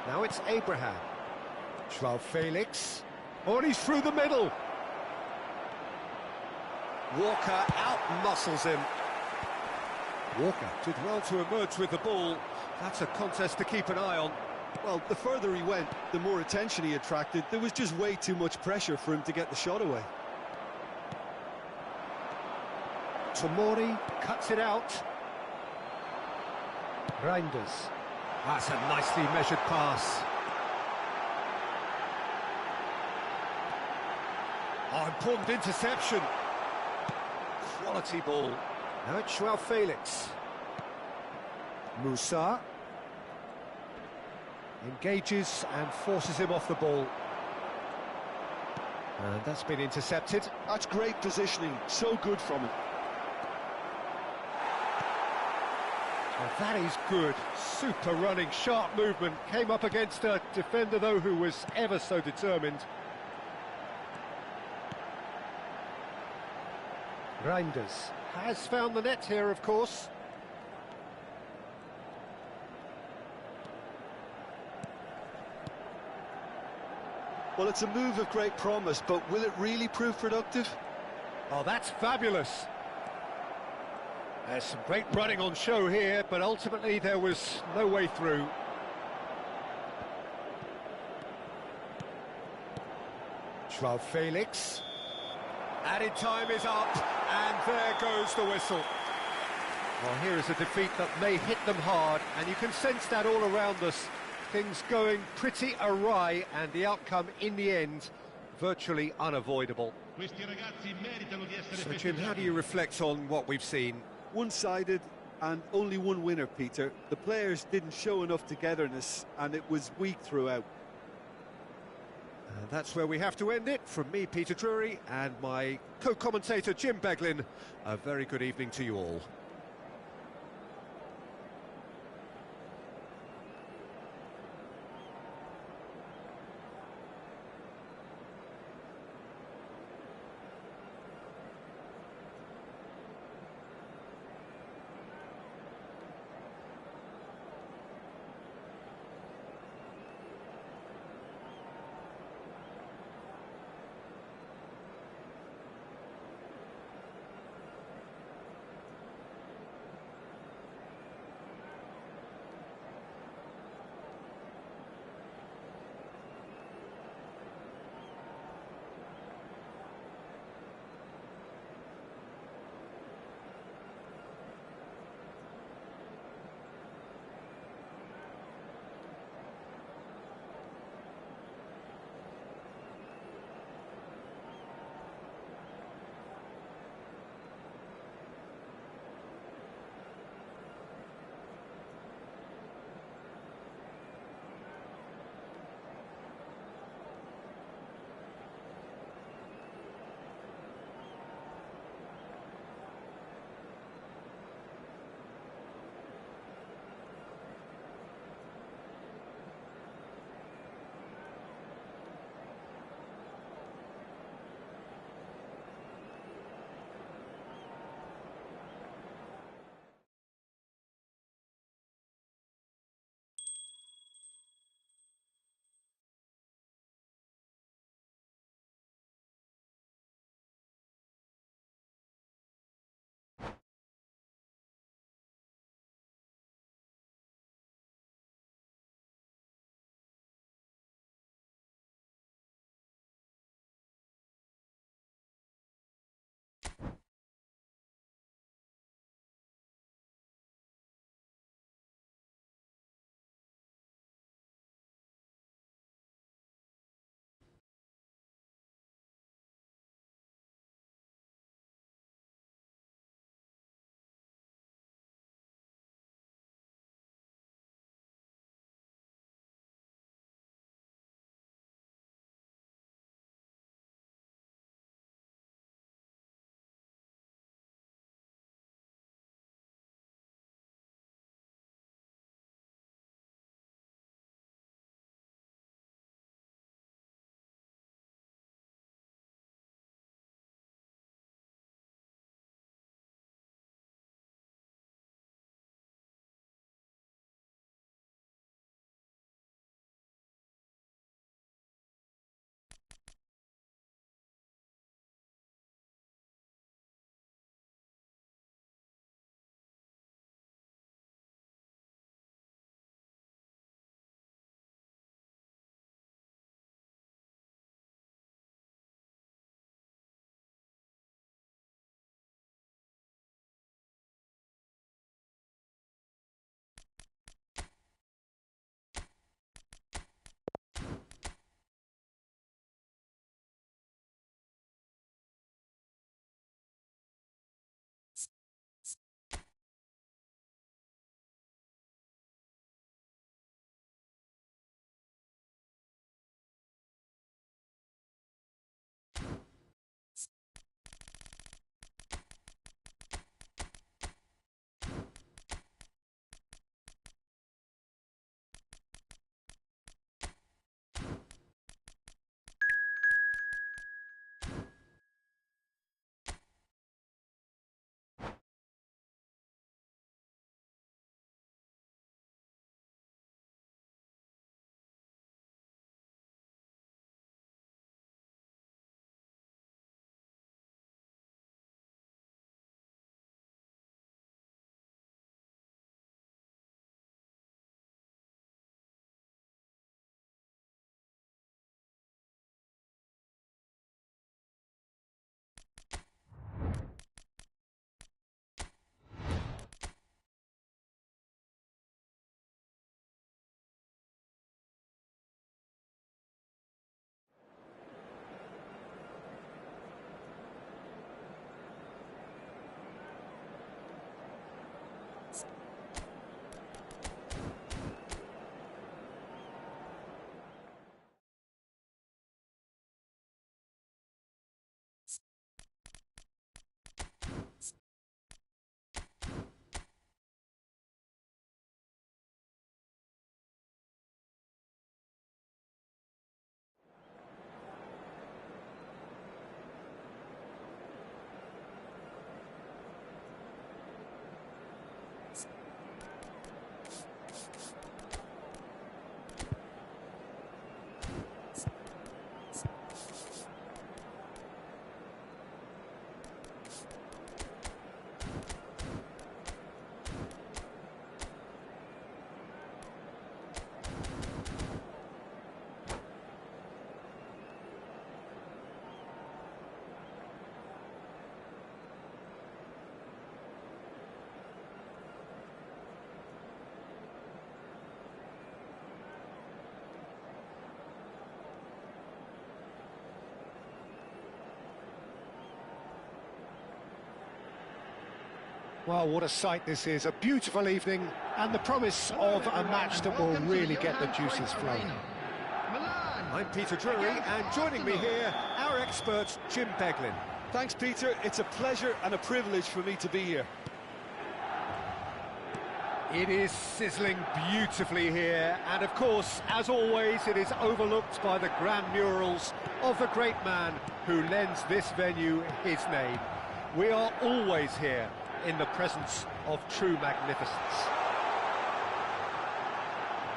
Now it's Abraham. João Felix. Oh, and he's through the middle. Walker out-muscles him. Walker did well to emerge with the ball. That's a contest to keep an eye on.
Well, the further he went, the more attention he attracted. There was just way too much pressure for him to get the shot away.
Tomori cuts it out. Reinders. That's a nicely measured pass. Oh, important interception. Quality ball. Now it's João Felix. Musa. Engages and forces him off the ball. And that's been intercepted.
That's great positioning. So good from him.
Well, that is good. Super running, sharp movement. Came up against a defender, though, who was ever so determined. Reinders has found the net here, of course.
Well, it's a move of great promise, but will it really prove productive?
Oh, that's fabulous. There's some great running on show here, but ultimately there was no way through. João Felix. Added time is up, and there goes the whistle. Well, here is a defeat that may hit them hard, and you can sense that all around us. Things going pretty awry, and the outcome in the end virtually unavoidable. So, Jim, how do you reflect on what we've seen?
One-sided and only one winner, Peter. The players didn't show enough togetherness, and it was weak throughout.
And that's where we have to end it. From me, Peter Drury, and my co-commentator, Jim Beglin, a very good evening to you all. Well, what a sight this is, a beautiful evening, and the promise of a match that will really get the juices flowing.
I'm Peter Drury, and joining me here, our expert, Jim Beglin.
Thanks, Peter. It's a pleasure and a privilege for me to be here.
It is sizzling beautifully here, and of course, as always, it is overlooked by the grand murals of the great man who lends this venue his name. We are always here in the presence of true magnificence.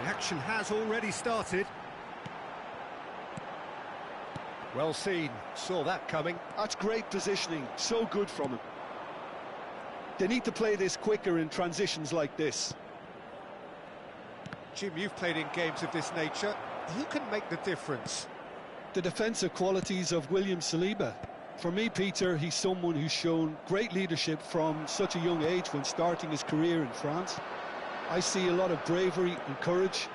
The action has already started.
Well seen, saw that coming.
That's great positioning, so good from him. They need to play this quicker in transitions like this.
Jim, you've played in games of this nature. Who can make the difference?
The defensive qualities of William Saliba. For me, Peter, he's someone who's shown great leadership from such a young age when starting his career in France. I see a lot of bravery and courage,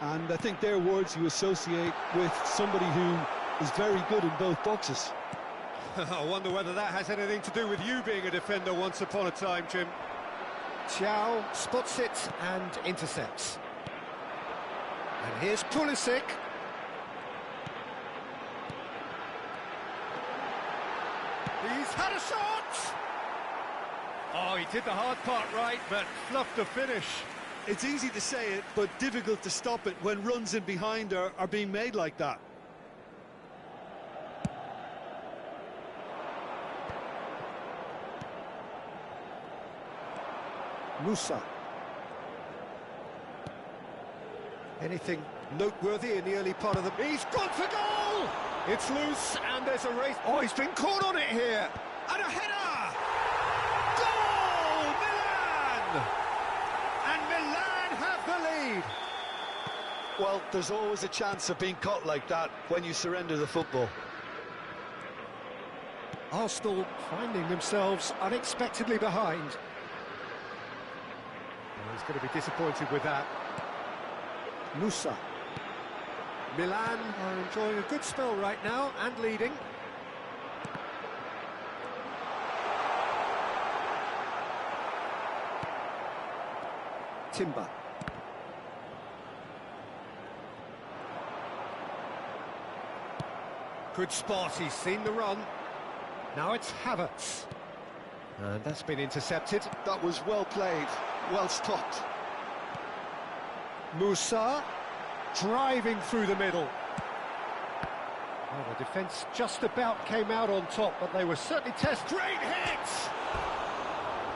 and I think they're words you associate with somebody who is very good in both boxes.
I wonder whether that has anything to do with you being a defender once upon a time, Jim. Thiaw spots it and intercepts. And here's Pulisic. He's had a shot! Oh, he did the hard part right, but fluffed the finish.
It's easy to say it, but difficult to stop it when runs in behind are being made like that.
Musa. Anything noteworthy in the early part of the... He's gone for goal! It's loose, and there's a race... Oh, he's been caught on it here!
And a header! Goal! Milan! And Milan have the lead!
Well, there's always a chance of being caught like that when you surrender the football.
Arsenal finding themselves unexpectedly behind. He's going to be disappointed with that. Musa. Milan are enjoying a good spell right now and leading. Timber. Good spot, he's seen the run. Now it's Havertz. And that's been intercepted.
That was well played, well stopped.
Musa driving through the middle. Well, the defence just about came out on top, but they were certainly tested.
Great hit!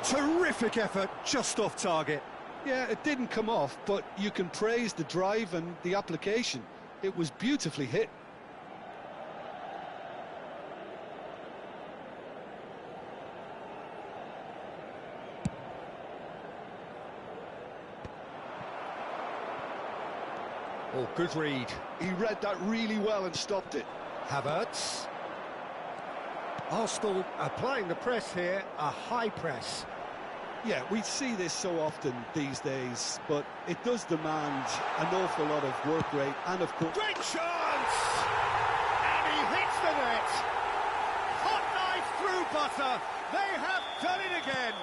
Terrific effort, just off target.
Yeah, it didn't come off, but you can praise the drive and the application. It was beautifully hit.
Oh, good read.
He read that really well and stopped it.
Havertz. Arsenal applying the press here, a high press.
Yeah, we see this so often these days, but it does demand an awful lot of work rate and, of course...
Great chance! And he hits the net! Hot knife through butter! They have done it again!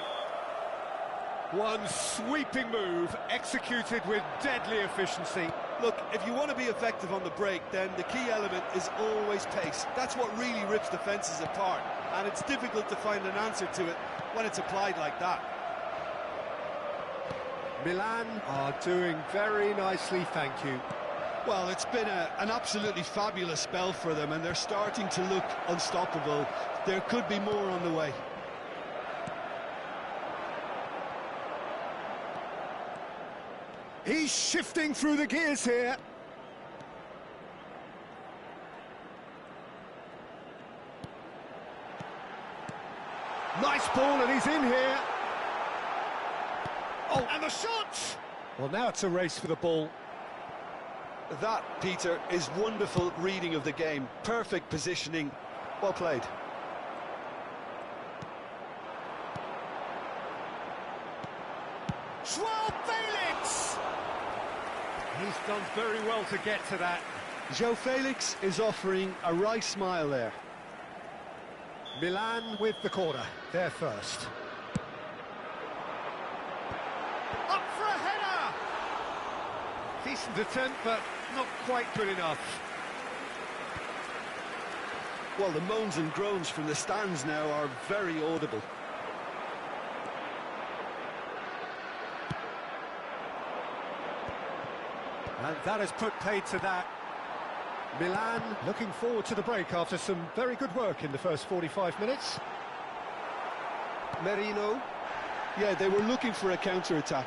One sweeping move, executed with deadly efficiency.
Look, if you want to be effective on the break, then the key element is always pace. That's what really rips defences apart, and it's difficult to find an answer to it when it's applied like that.
Milan are doing very nicely, thank you.
Well, it's been an absolutely fabulous spell for them, and they're starting to look unstoppable. There could be more on the way.
He's shifting through the gears here. Nice ball, and he's in here. Oh, and the shot! Well, now it's a race for the ball.
That, Peter, is wonderful reading of the game. Perfect positioning. Well played.
Joao Felix!
He's done very well to get to that.
Joao Felix is offering a wry smile there.
Milan with the corner, they're first. Decent attempt, but not quite good enough.
Well, the moans and groans from the stands now are very audible.
And that has put paid to that. Milan looking forward to the break after some very good work in the first 45 minutes. Merino.
Yeah, they were looking for a counter-attack.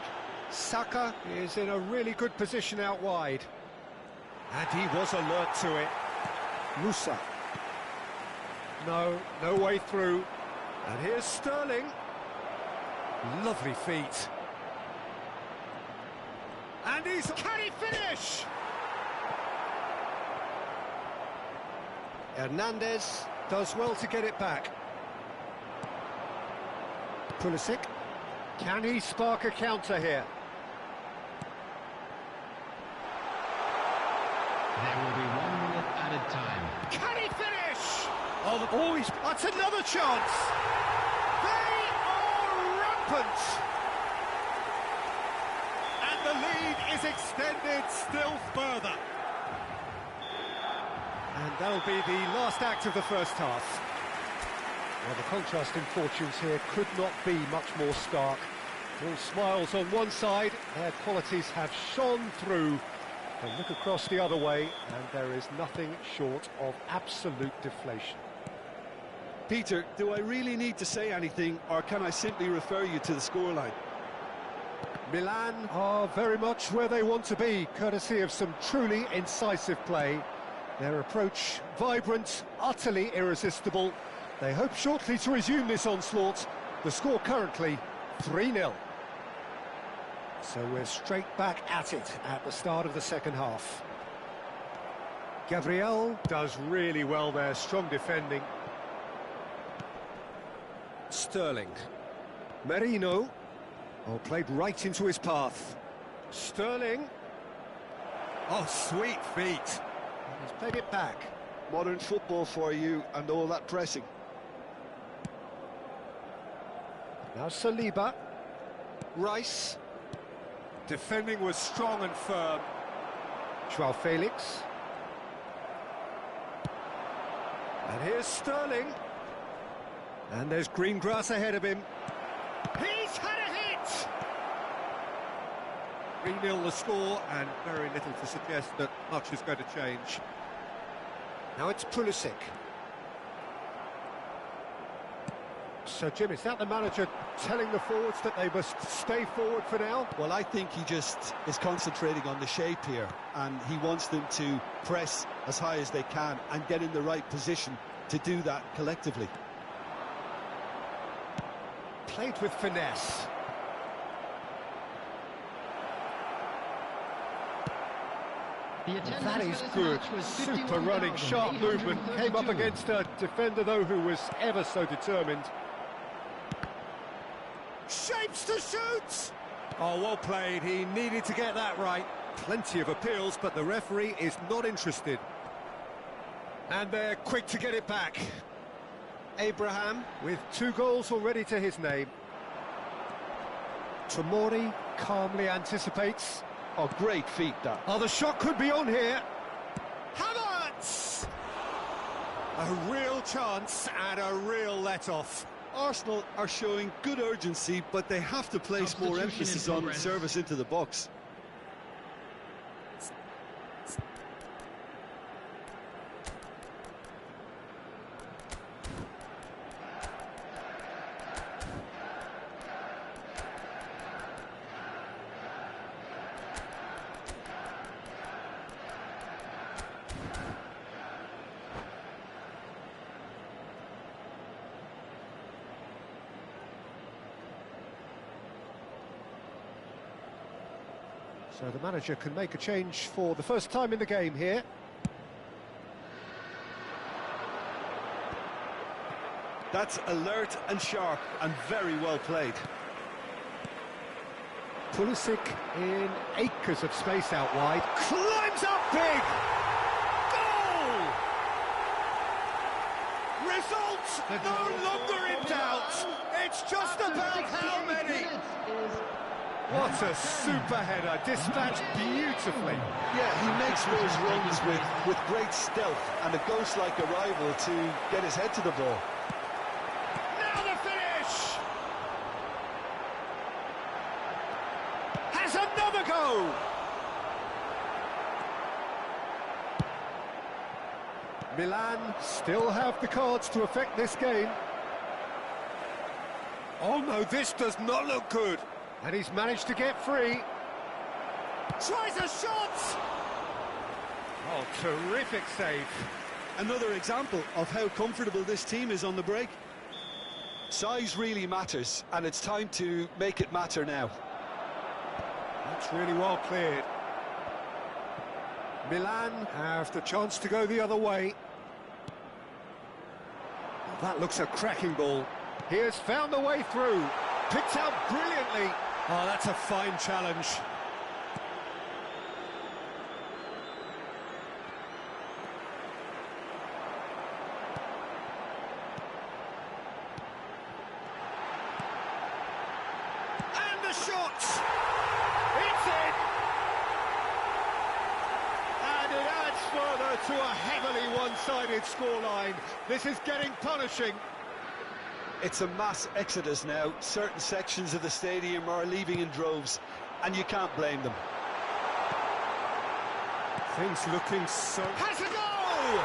Saka is in a really good position out wide. And he was alert to it. Musa. No way through. And here's Sterling. Lovely feet. And can he finish? Hernandez does well to get it back. Pulisic. Can he spark a counter here?
There will be 1 minute added time.
Can he finish? That's another chance. They are rampant. And the lead is extended still further. And that'll be the last act of the first half. Well, the contrast in fortunes here could not be much more stark. All smiles on one side, their qualities have shone through. And look across the other way, and there is nothing short of absolute deflation.
Peter, do I really need to say anything, or can I simply refer you to the scoreline?
Milan are very much where they want to be, courtesy of some truly incisive play. Their approach vibrant, utterly irresistible. They hope shortly to resume this onslaught. The score currently 3-0. So we're straight back at it at the start of the second half. Gabriel does really well there, strong defending. Sterling. Merino. Oh, played right into his path. Sterling. Oh, sweet feet. He's played it back.
Modern football for you and all that pressing.
Now Saliba. Rice. Defending was strong and firm. Joao Felix. And here's Sterling. And there's green grass ahead of him. He's had a hit! 3-0 the score, and very little to suggest that much is going to change. Now it's Pulisic. So, Jim, is that the manager telling the forwards that they must stay forward for now?
Well, I think he just is concentrating on the shape here, and he wants them to press as high as they can and get in the right position to do that collectively.
Played with finesse. That is good. Super running, sharp movement. Came up against a defender, though, who was ever so determined. Shapes to shoot! Oh, well played. He needed to get that right. Plenty of appeals, but the referee is not interested. And they're quick to get it back. Abraham with 2 goals already to his name. Tomori calmly anticipates.
Oh, great feat, that.
Oh, the shot could be on here. Havertz! A real chance and a real let-off.
Arsenal are showing good urgency, but they have to place more emphasis on service into the box.
So the manager can make a change for the first time in the game here.
That's alert and sharp and very well played.
Pulisic in acres of space out wide. Climbs up big! Goal! Result no longer in doubt. It's just about how many. What a super header, dispatched beautifully.
Yeah, he makes those runs with great stealth and a ghost-like arrival to get his head to the ball.
Now the finish! Has another go!
Milan still have the cards to affect this game. Oh no, this does not look good. And he's managed to get free.
Tries a shot!
Oh, terrific save.
Another example of how comfortable this team is on the break. Size really matters, and it's time to make it matter now.
That's really well cleared. Milan have the chance to go the other way. That looks a cracking ball. He has found the way through. Picked out brilliantly. Oh, that's a fine challenge.
And the shot! It's in!
And it adds further to a heavily one-sided scoreline. This is getting punishing.
It's a mass exodus now. Certain sections of the stadium are leaving in droves, and you can't blame them.
Things looking so...
Has a goal!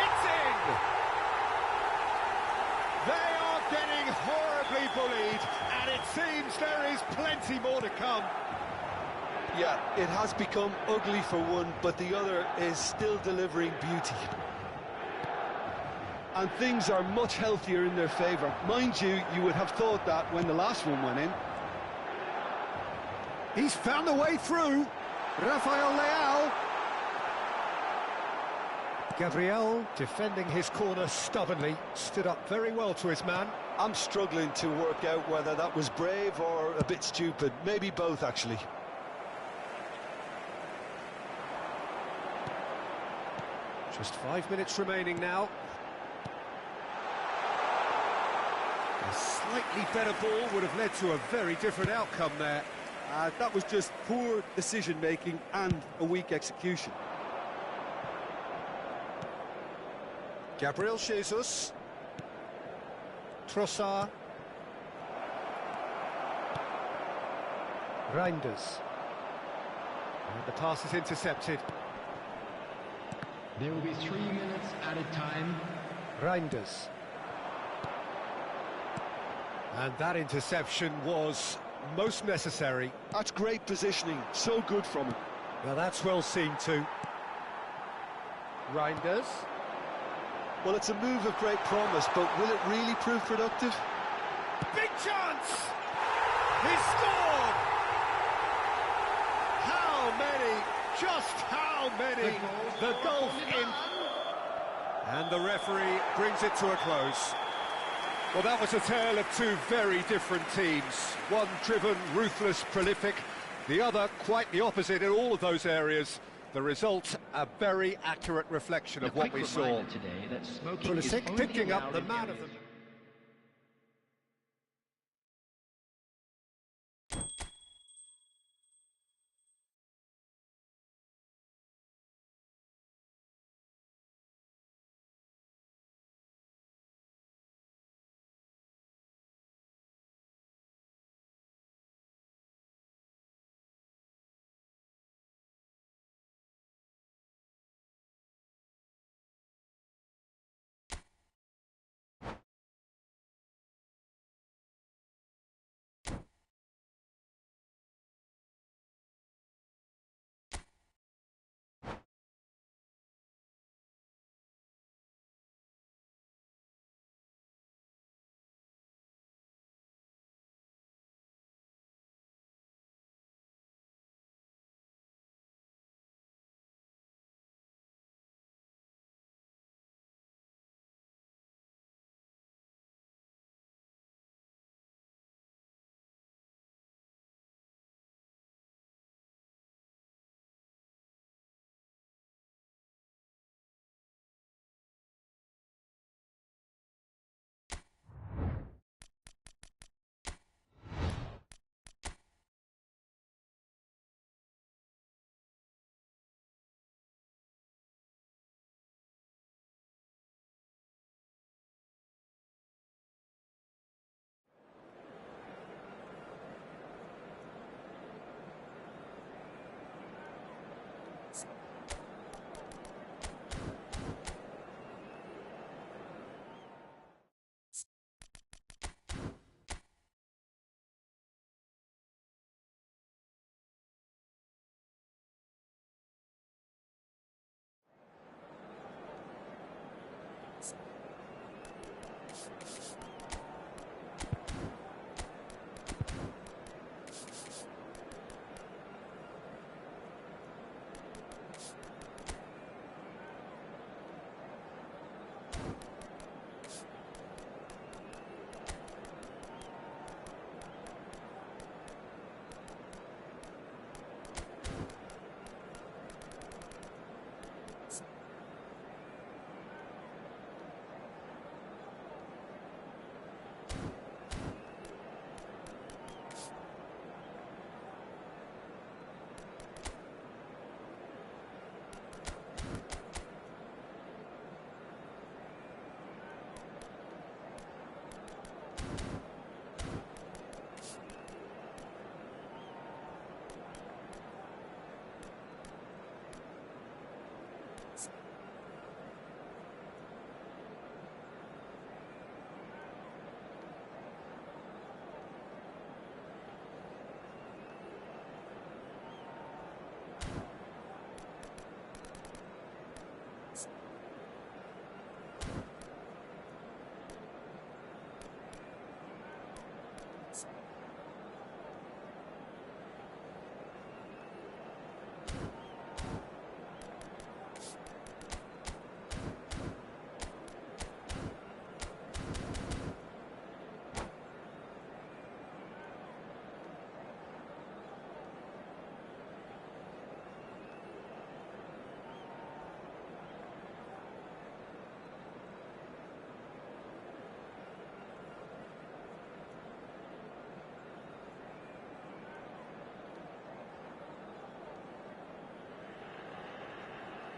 It's in!
They are getting horribly bullied, and it seems there is plenty more to come.
Yeah, it has become ugly for one, but the other is still delivering beauty. And things are much healthier in their favour. Mind you, you would have thought that when the last one went in.
He's found the way through. Rafael Leao. Gabriel, defending his corner stubbornly, stood up very well to his man.
I'm struggling to work out whether that was brave or a bit stupid. Maybe both, actually.
Just 5 minutes remaining now. A slightly better ball would have led to a very different outcome there.
That was just poor decision-making and a weak execution.
Gabriel Jesus. Trossard. Reinders. And the pass is intercepted.
There will be 3 minutes added time.
Reinders. And that interception was most necessary.
That's great positioning, so good from him.
Well, that's well seen too. Reinders.
Well, it's a move of great promise, but will it really prove productive?
Big chance! He scored!
How many? Just how many? The gulf in... And the referee brings it to a close. Well, that was a tale of two very different teams. One driven, ruthless, prolific. The other quite the opposite in all of those areas. The result, a very accurate reflection of what we saw. Pulisic picking up the man of the...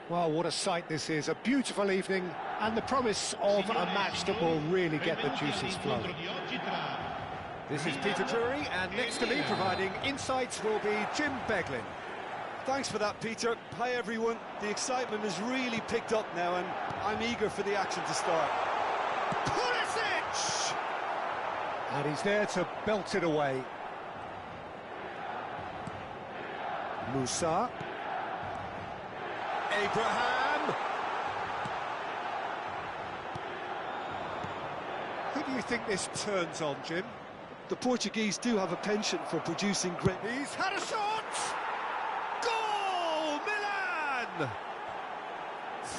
Well, what a sight this is. A beautiful evening and the promise of a match that will really get the juices flowing. This is Peter Drury, and next to me providing insights will be Jim Beglin.
Thanks for that, Peter. Hi, everyone. The excitement has really picked up now, and I'm eager for the action to start.
Pulisic!
And he's there to belt it away. Musa. Abraham. Who do you think this turns on, Jim?
The Portuguese do have a penchant for producing great...
He's had a shot! Goal! Milan!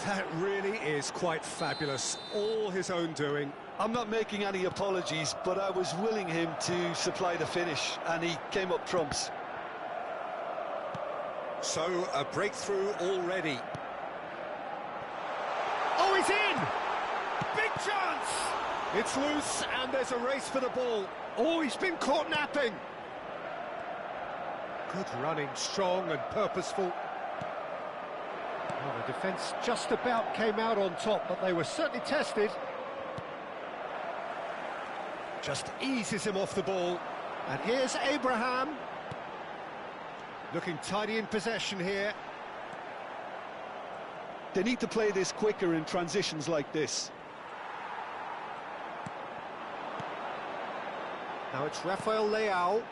That really is quite fabulous. All his own doing.
I'm not making any apologies, but I was willing him to supply the finish, and he came up trumps.
So, a breakthrough already.
Oh, he's in! Big chance!
It's loose, and there's a race for the ball. Oh, he's been caught napping. Good running, strong and purposeful. Well, the defence just about came out on top, but they were certainly tested. Just eases him off the ball. And here's Abraham. Looking tidy in possession here.
They need to play this quicker in transitions like this.
Now it's Rafael Leao.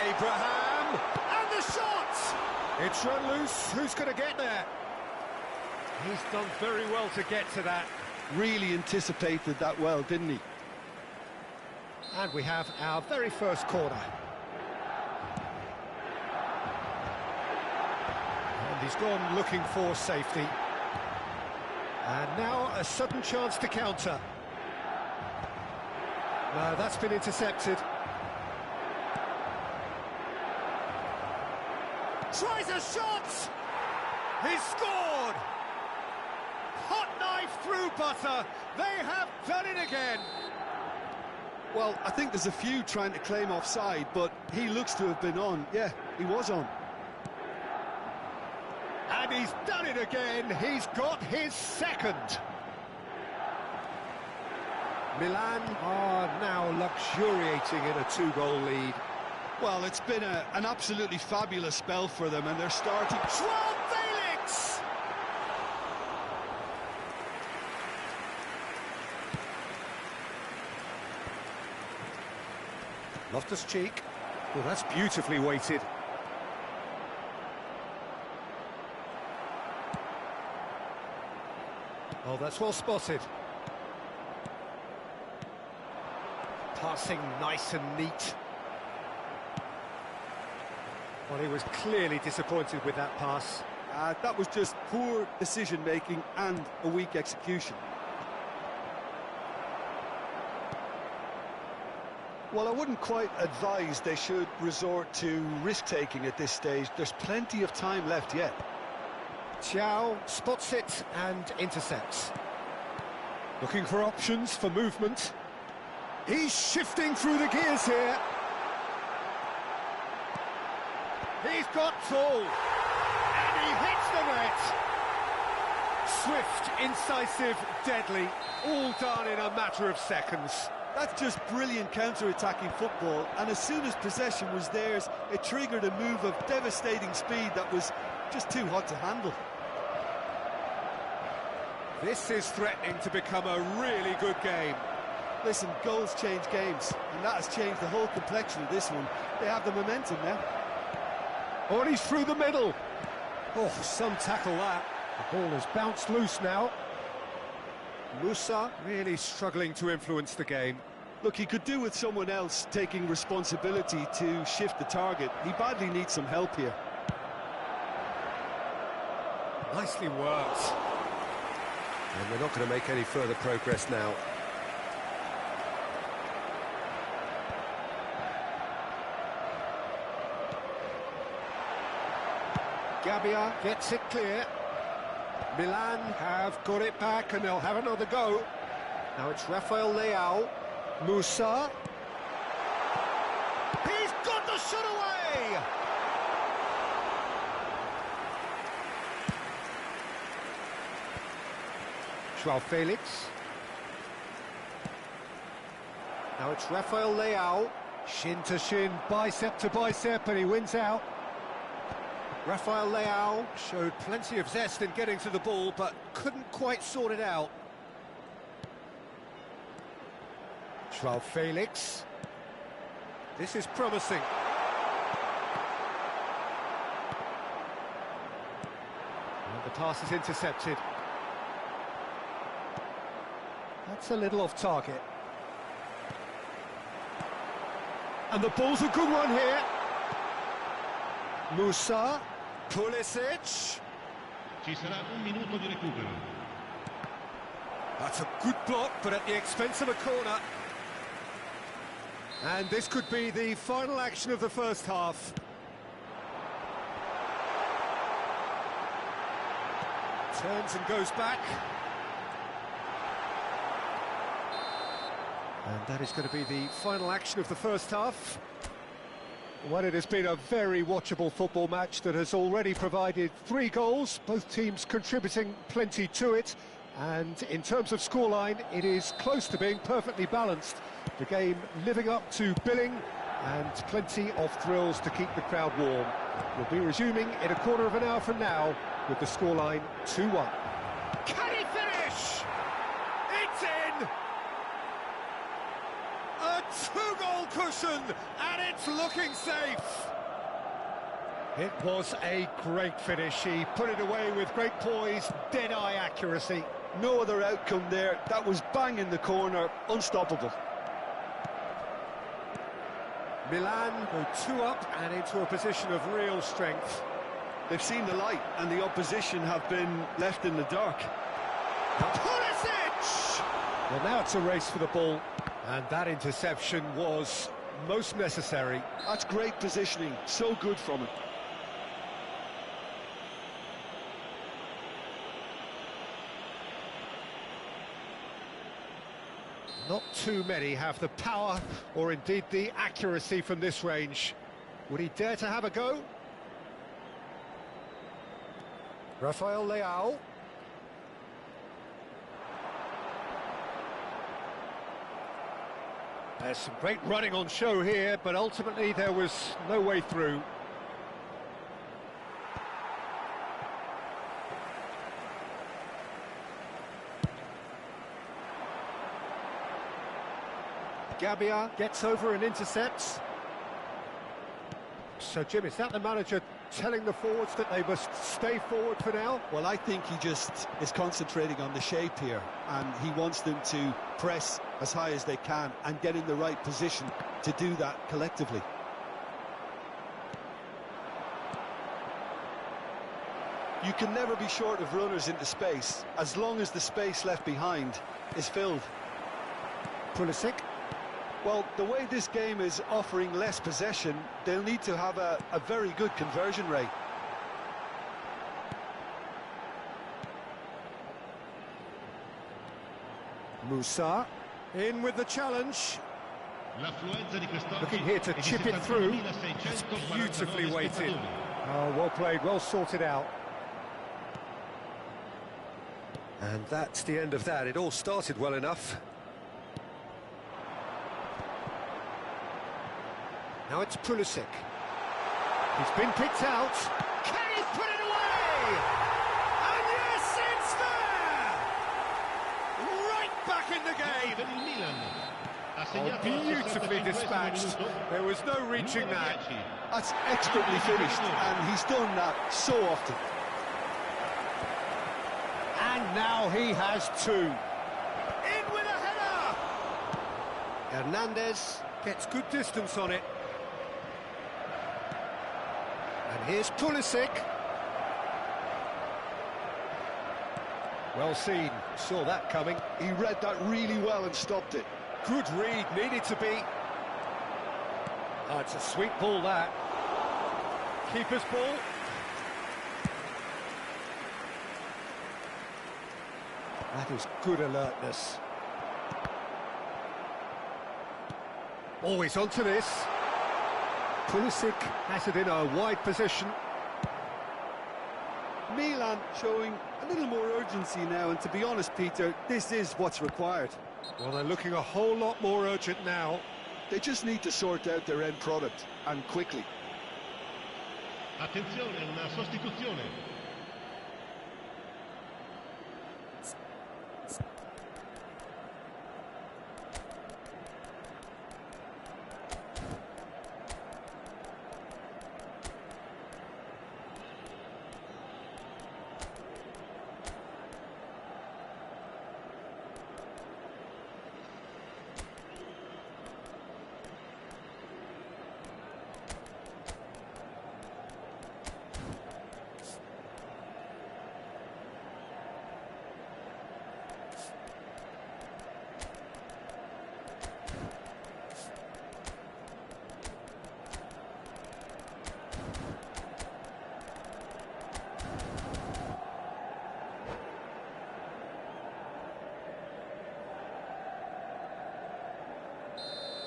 Abraham!
And the shot!
It's run loose. Who's going to get there? He's done very well to get to that.
Really anticipated that well, didn't he?
And we have our very first corner. And he's gone looking for safety. And now a sudden chance to counter. No, that's been intercepted.
Tries a shot! He's scored! Hot knife through butter. They have done it again.
Well, I think there's a few trying to claim offside, but he looks to have been on. Yeah, he was on.
And he's done it again. He's got his second. Milan are now luxuriating in a two-goal lead.
Well, it's been an absolutely fabulous spell for them, and they're starting...
Joao Felix!
Loftus-Cheek. Well, that's beautifully weighted. Oh, that's well spotted. Passing nice and neat. Well, he was clearly disappointed with that pass.
That was just poor decision-making and a weak execution. Well, I wouldn't quite advise they should resort to risk-taking at this stage. There's plenty of time left yet.
Thiaw spots it and intercepts. Looking for options for movement. He's shifting through the gears here. He's got tall. And he hits the net. Swift, incisive, deadly. All done in a matter of seconds.
That's just brilliant counter-attacking football, and as soon as possession was theirs, it triggered a move of devastating speed that was just too hot to handle.
This is threatening to become a really good game.
Listen, goals change games, and that has changed the whole complexion of this one. They have the momentum now.
Oh, and he's through the middle. Oh, some tackle that. The ball has bounced loose now. Musa really struggling to influence the game.
Look, he could do with someone else taking responsibility to shift the target. He badly needs some help here.
Nicely worked. And we're not going to make any further progress now. Gabbia gets it clear. Milan have got it back and they'll have another go. Now it's Rafael Leao. Musa. He's got the shot away! Joao Felix. Now it's Rafael Leao. Shin to shin, bicep to bicep, and he wins out. Rafael Leao showed plenty of zest in getting to the ball, but couldn't quite sort it out. Joao Felix. This is promising. And the pass is intercepted. That's a little off target. And the ball's a good one here. Musa. Pulisic.
Ci sarà un minuto di recupero.
That's a good block, but at the expense of a corner. And this could be the final action of the first half. Turns and goes back. And that is going to be the final action of the first half. Well, it has been a very watchable football match that has already provided 3 goals, both teams contributing plenty to it. And in terms of scoreline, it is close to being perfectly balanced. The game living up to billing and plenty of thrills to keep the crowd warm. We'll be resuming in a quarter of an hour from now with the scoreline 2-1. Can he finish? It's in! A 2-goal cushion, and it's looking safe. It was a great finish. He put it away with great poise, dead-eye accuracy.
No other outcome there. That was bang in the corner, unstoppable.
Milan go 2 up and into a position of real strength.
They've seen the light, and the opposition have been left in the dark.
Pulisic! Well, now it's a race for the ball. And that interception was most necessary.
That's great positioning, so good from him.
Not too many have the power or indeed the accuracy from this range. Would he dare to have a go? Rafael Leao. There's some great running on show here, but ultimately there was no way through. Gabbia gets over and intercepts. So, Jim, is that the manager telling the forwards that they must stay forward for now?
Well, I think he just is concentrating on the shape here, and he wants them to press as high as they can and get in the right position to do that collectively. You can never be short of runners into space, as long as the space left behind is filled.
Pulisic.
Well, the way this game is offering less possession, they'll need to have a very good conversion rate.
Musa, in with the challenge.
Looking
here to chip it through. It's beautifully weighted. Oh, well played, well sorted out. And that's the end of that. It all started well enough. Now it's Pulisic. He's been picked out. Can he put it away? And yes, it's there! Right back in the game. Oh, beautifully dispatched. There was no reaching that.
That's expertly finished, and he's done that so often.
And now he has two. In with a header! Hernandez gets good distance on it. And here's Pulisic. Well seen, saw that coming.
He read that really well and stopped it.
Good read, needed to be. Oh, it's a sweet ball, that. Keeper's ball. That is good alertness. Always onto this. Pulisic has it in a wide position.
Milan showing a little more urgency now, and to be honest, Peter, this is what's required.
Well, they're looking a whole lot more urgent now.
They just need to sort out their end product, and quickly.
Attenzione, una sostituzione.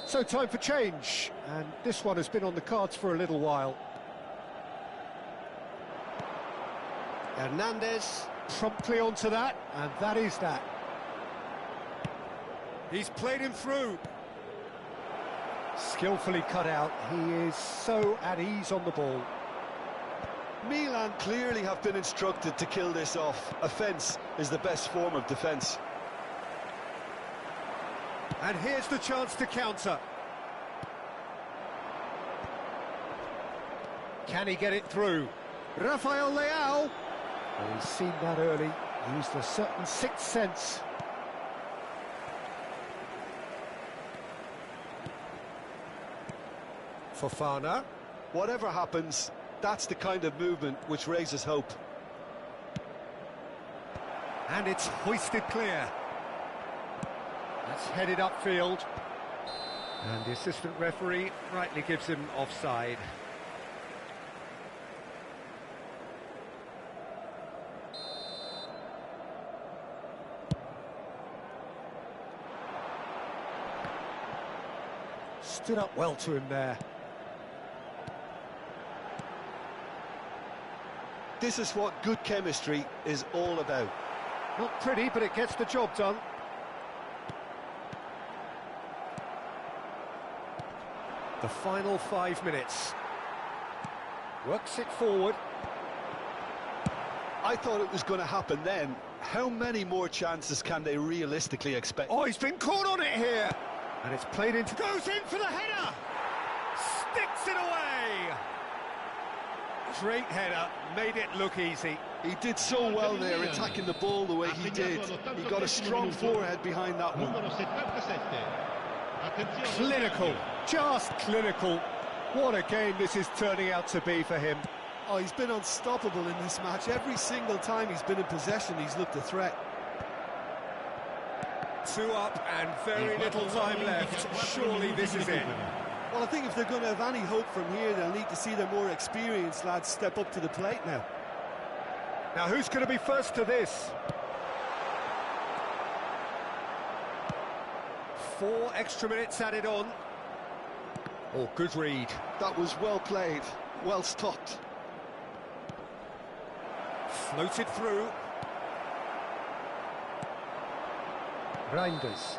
So time for change, and this one has been on the cards for a little while. Hernandez promptly onto that, and that is that. He's played him through. Skillfully cut out. He is so at ease on the ball.
Milan clearly have been instructed to kill this off. Offence is the best form of defence.
And here's the chance to counter. Can he get it through? Rafael Leao. Well, he's seen that early, used a certain sixth sense. Fofana.
Whatever happens, that's the kind of movement which raises hope.
And it's hoisted clear. That's headed upfield. And the assistant referee rightly gives him offside. Stood up well to him there.
This is what good chemistry is all about.
Not pretty, but it gets the job done. The final 5 minutes. Works it forward.
I thought it was going to happen then. How many more chances can they realistically expect?
Oh, he's been caught on it here. And it's played into... Goes in for the header! Sticks it away! Straight header, made it look easy.
He did so well there, attacking the ball the way he did. He got a strong forehead behind that one.
Numero 77. Attenzione.
Clinical, just clinical. What a game this is turning out to be for him.
Oh, he's been unstoppable in this match. Every single time he's been in possession, he's looked a threat.
2 up and very little time left. Surely this is it.
Well, I think if they're going to have any hope from here, they'll need to see their more experienced lads step up to the plate now.
Now, who's going to be first to this? 4 extra minutes added on. Oh, good read.
That was well played, well stopped.
Floated through. Reinders.